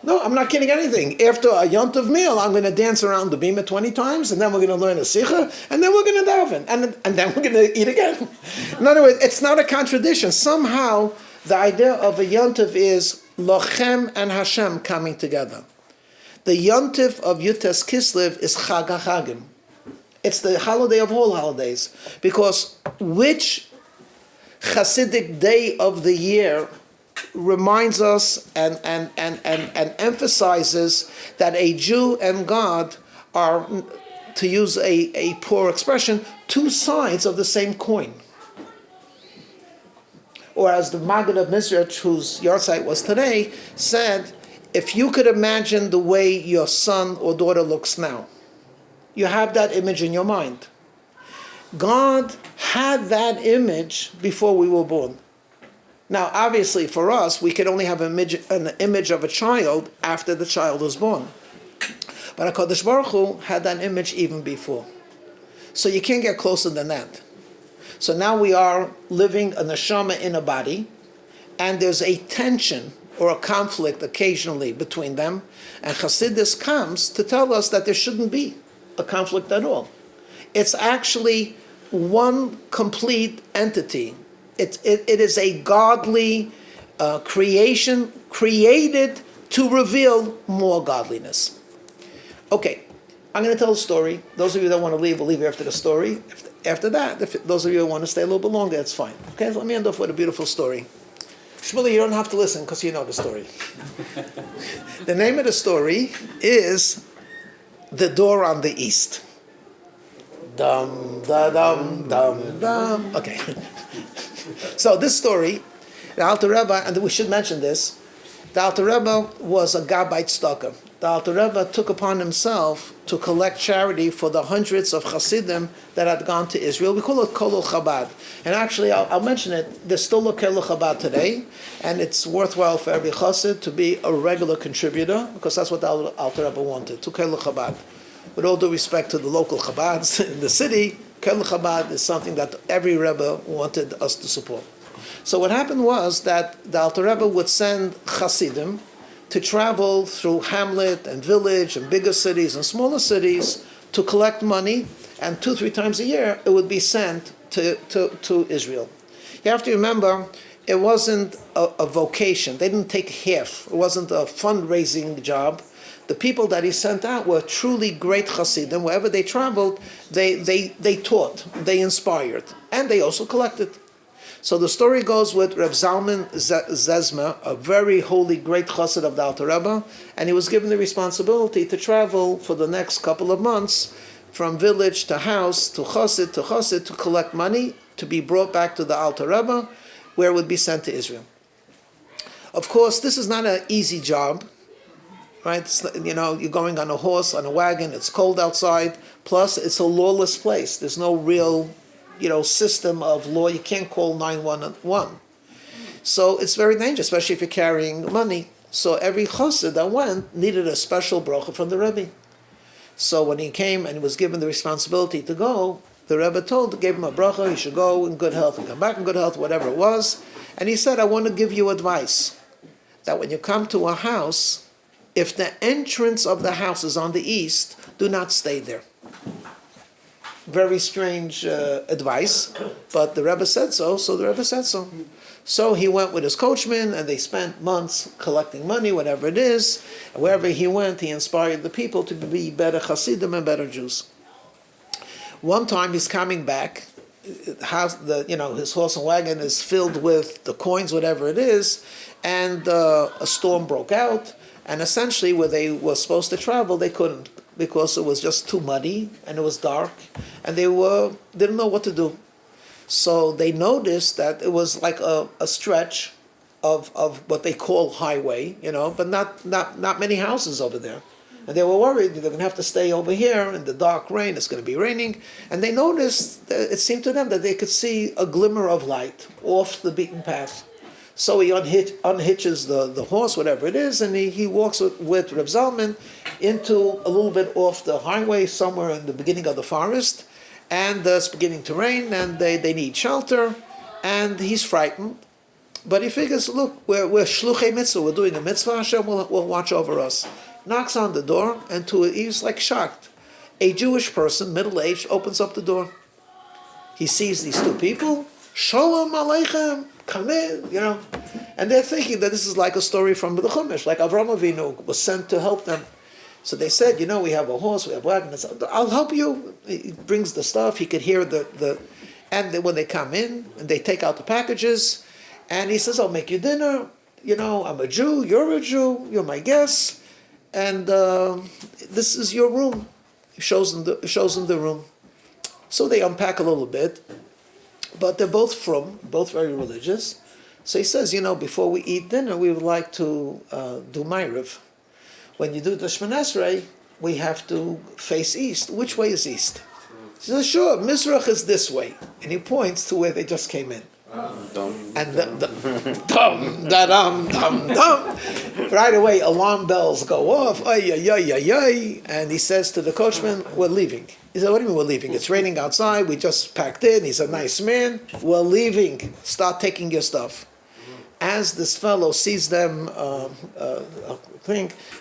No, I'm not kidding anything. After a yontiv meal, I'm going to dance around the bima 20 times, and then we're going to learn a sikha, and then we're going to daven, and then we're going to eat again. In other words, it's not a contradiction. Somehow, the idea of a yontiv is Lochem and Hashem coming together. The Yontif of Yud Tes Kislev is Chag HaChagim. It's the holiday of all holidays. Because which Chassidic day of the year reminds us and emphasizes that a Jew and God are, to use a poor expression, two sides of the same coin. Or as the Maggid of Mizrach, whose yahrzeit was today, said, if you could imagine the way your son or daughter looks now, you have that image in your mind. God had that image before we were born. Now, obviously, for us, we could only have an image of a child after the child was born. But HaKadosh Baruch Hu had that image even before. So you can't get closer than that. So now we are living a neshama in a body, and there's a tension or a conflict occasionally between them, and Chassidus comes to tell us that there shouldn't be a conflict at all. It's actually one complete entity. It is a godly creation created to reveal more godliness. Okay, I'm going to tell a story. Those of you that want to leave will leave after the story. After that, if those of you who want to stay a little bit longer, that's fine. Okay, so let me end off with a beautiful story. Shmuley, you don't have to listen because you know the story. The name of the story is The Door on the East. Dum, da, dum, dum, dum. Okay. So this story, the Alter Rebbe, and we should mention this, the Alter Rebbe was a Gabite stalker. The Alter Rebbe took upon himself to collect charity for the hundreds of Chassidim that had gone to Israel. We call it Kolol Chabad. And actually, I'll mention it, there's still a Kolol Chabad today, and it's worthwhile for every Chassid to be a regular contributor, because that's what the Alter Rebbe wanted, to Kolol Chabad. With all due respect to the local Chabads in the city, Kolol Chabad is something that every Rebbe wanted us to support. So what happened was that the Alter Rebbe would send Chassidim to travel through hamlet and village and bigger cities and smaller cities to collect money, and 2-3 times a year it would be sent to Israel. You have to remember, it wasn't a vocation. They didn't take half. It wasn't a fundraising job. The people that he sent out were truly great Chassidim. Wherever they traveled, they taught, they inspired, and they also collected. So the story goes with Reb Zalman Zezma, a very holy, great chassid of the Alter Rebbe, and he was given the responsibility to travel for the next couple of months from village to house, to chassid, to collect money, to be brought back to the Alter Rebbe, where it would be sent to Israel. Of course, this is not an easy job, right? You're going on a horse, on a wagon, it's cold outside, plus it's a lawless place. There's no real system of law. You can't call 911. So it's very dangerous, especially if you're carrying money. So every chassid that went needed a special bracha from the Rebbe. So when he came and was given the responsibility to go, the Rebbe gave him a bracha, he should go in good health and come back in good health, whatever it was. And he said, I want to give you advice, that when you come to a house, if the entrance of the house is on the east, do not stay there. Very strange advice, but the Rebbe said so, so the Rebbe said so. So he went with his coachman, and they spent months collecting money, whatever it is. And wherever he went, he inspired the people to be better Chassidim and better Jews. One time he's coming back, his horse and wagon is filled with the coins, whatever it is, and a storm broke out, and essentially where they were supposed to travel, they couldn't, because it was just too muddy, and it was dark, and they didn't know what to do. So they noticed that it was like a stretch of what they call highway, but not many houses over there. And they were worried they're going to have to stay over here in the dark rain, it's going to be raining. And they noticed, it seemed to them that they could see a glimmer of light off the beaten path. So he unhitches the horse, whatever it is, and he walks with Reb Zalman into a little bit off the highway, somewhere in the beginning of the forest. And it's beginning to rain, and they need shelter, and he's frightened. But he figures, look, we're shluchei mitzvah, we're doing a mitzvah, Hashem will watch over us. Knocks on the door, and he's like shocked. A Jewish person, middle-aged, opens up the door. He sees these two people, Shalom Aleichem, come in, And they're thinking that this is like a story from the Chumash, like Avraham Avinu was sent to help them. So they said, we have a horse, we have a wagon. I'll help you. He brings the stuff. He could hear and when they come in, and they take out the packages, and he says, I'll make you dinner. I'm a Jew, you're a Jew, you're my guest, and this is your room. He shows them the room. So they unpack a little bit, but they're both very religious. So he says, before we eat dinner, we would like to do Ma'ariv. When you do the Shemoneh Esrei, we have to face east. Which way is east? He says, sure, Mizrach is this way. And he points to where they just came in. And right away, alarm bells go off. And he says to the coachman, we're leaving. He said, what do you mean we're leaving? It's raining outside. We just packed in. He's a nice man. We're leaving. Start taking your stuff. As this fellow sees them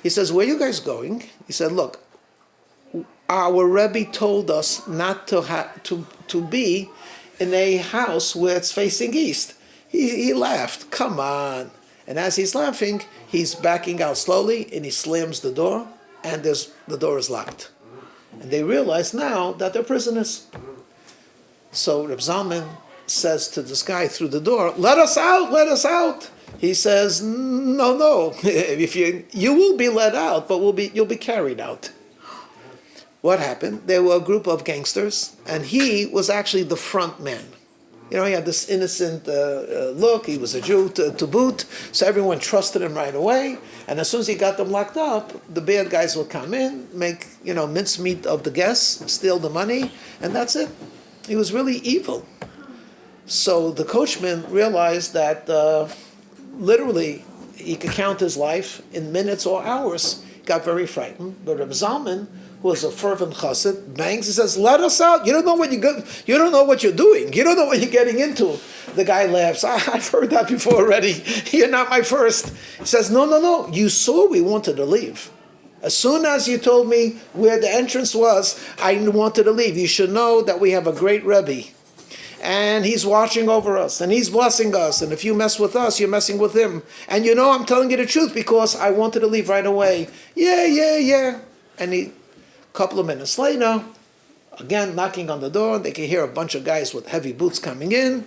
he says, where are you guys going? He said, look, our Rebbe told us not to be in a house where it's facing east. He laughed, come on. And as he's laughing, he's backing out slowly, and he slams the door, and the door is locked. And they realize now that they're prisoners. So Reb Zalman says to this guy through the door, let us out. He says, no, if you will be let out, but you'll be carried out. What happened? There were a group of gangsters, and he was actually the front man. He had this innocent look. He was a Jew to boot, so everyone trusted him right away. And as soon as he got them locked up, the bad guys would come in, make mincemeat of the guests, steal the money, and that's it. He was really evil. So the coachman realized that literally he could count his life in minutes or hours. Got very frightened. But Rebbe Zalman, who was a fervent chassid, bangs. He says, "Let us out. You don't know what you don't know what you're doing. You don't know what you're getting into." The guy laughs. I've heard that before already. You're not my first. He says, No. You saw we wanted to leave. As soon as you told me where the entrance was, I wanted to leave. You should know that we have a great Rebbe. And he's watching over us, and he's blessing us, and if you mess with us, you're messing with him. And I'm telling you the truth because I wanted to leave right away. Yeah. And a couple of minutes later, again knocking on the door, they can hear a bunch of guys with heavy boots coming in,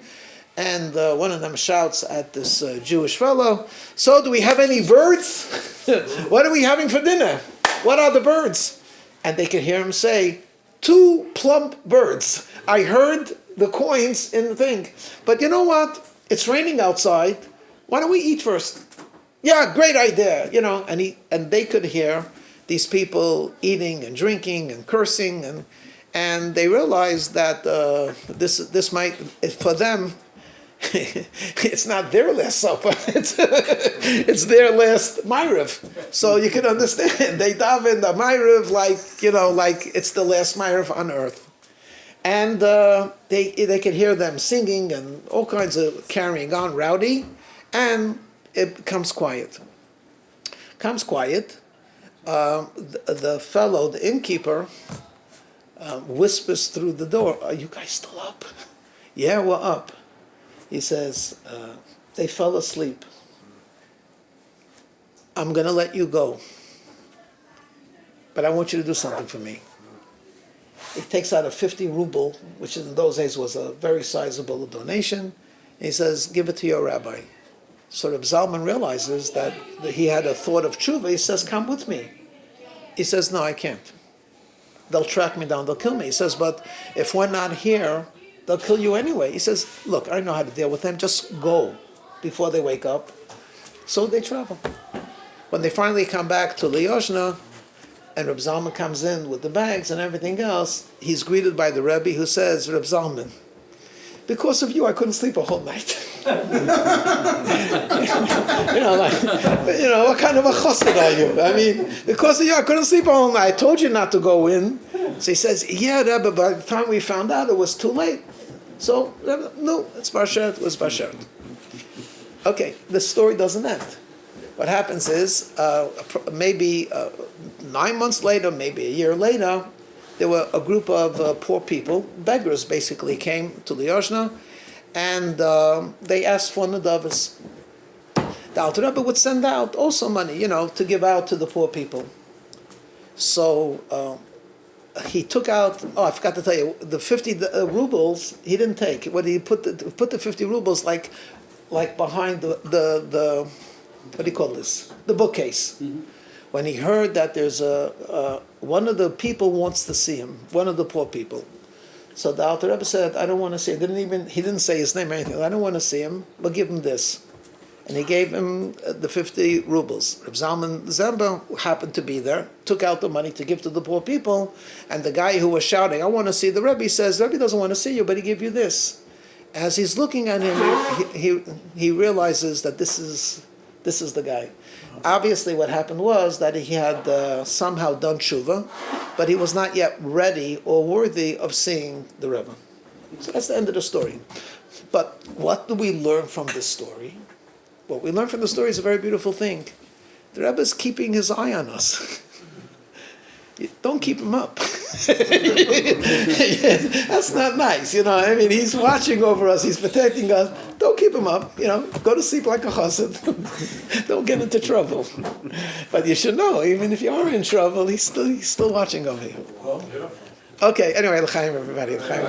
and one of them shouts at this Jewish fellow, so do we have any birds? What are we having for dinner? What are the birds? And they can hear him say, 2 plump birds. I heard the coins in the thing. But you know what? It's raining outside. Why don't we eat first? Yeah, great idea. And they could hear these people eating and drinking and cursing, and they realized that this might, for them, it's not their last supper. It's their last Ma'ariv. So you can understand. They daven the Ma'ariv like it's the last Ma'ariv on earth. And they could hear them singing and all kinds of carrying on, rowdy, and it becomes quiet. The fellow, the innkeeper, whispers through the door, "Are you guys still up?" "Yeah, we're up." He says, They fell asleep. I'm going to let you go, but I want you to do something for me. He takes out a 50 ruble, which in those days was a very sizable donation, and he says, give it to your rabbi. So Reb Zalman realizes that he had a thought of tshuva. He says, come with me. He says, no, I can't. They'll track me down, they'll kill me. He says, but if we're not here, they'll kill you anyway. He says, look, I know how to deal with them, just go before they wake up. So they travel. When they finally come back to Lyoshna, and Reb Zalman comes in with the bags and everything else, he's greeted by the Rebbe who says, Reb Zalman, because of you I couldn't sleep a whole night. What kind of a chassid are you? I mean, because of you I couldn't sleep a whole night. I told you not to go in. So he says, yeah, Rebbe, by the time we found out it was too late. So, Rebbe, no, it's Bashert, it was Bashert. Okay, the story doesn't end. What happens is, maybe 9 months later, maybe a year later, there were a group of poor people, beggars basically, came to Lyoshna, and they asked for nadavas. The Alter Rebbe would send out also money, to give out to the poor people. So he took out, I forgot to tell you, the 50 rubles he didn't take. What he put the 50 rubles like behind the what do you call this? The bookcase. Mm-hmm. When he heard that there's one of the people wants to see him, one of the poor people. So the Alter Rebbe said, I don't want to see him. He didn't say his name or anything. I don't want to see him, but give him this. And he gave him the 50 rubles. Reb Zalman Zemba happened to be there, took out the money to give to the poor people, and the guy who was shouting, I want to see the Rebbe, says, the Rebbe doesn't want to see you, but he gave you this. As he's looking at him, he realizes that this is the guy. Obviously what happened was that he had somehow done tshuva, but he was not yet ready or worthy of seeing the Rebbe. So that's the end of the story. But what do we learn from this story? What we learn from the story is a very beautiful thing. The Rebbe is keeping his eye on us. Don't keep him up. That's not nice, I mean, he's watching over us, he's protecting us. Don't keep him up, go to sleep like a chassid. Don't get into trouble. But you should know, even if you are in trouble, he's still watching over you. Okay, anyway, l'chaim everybody, l'chaim.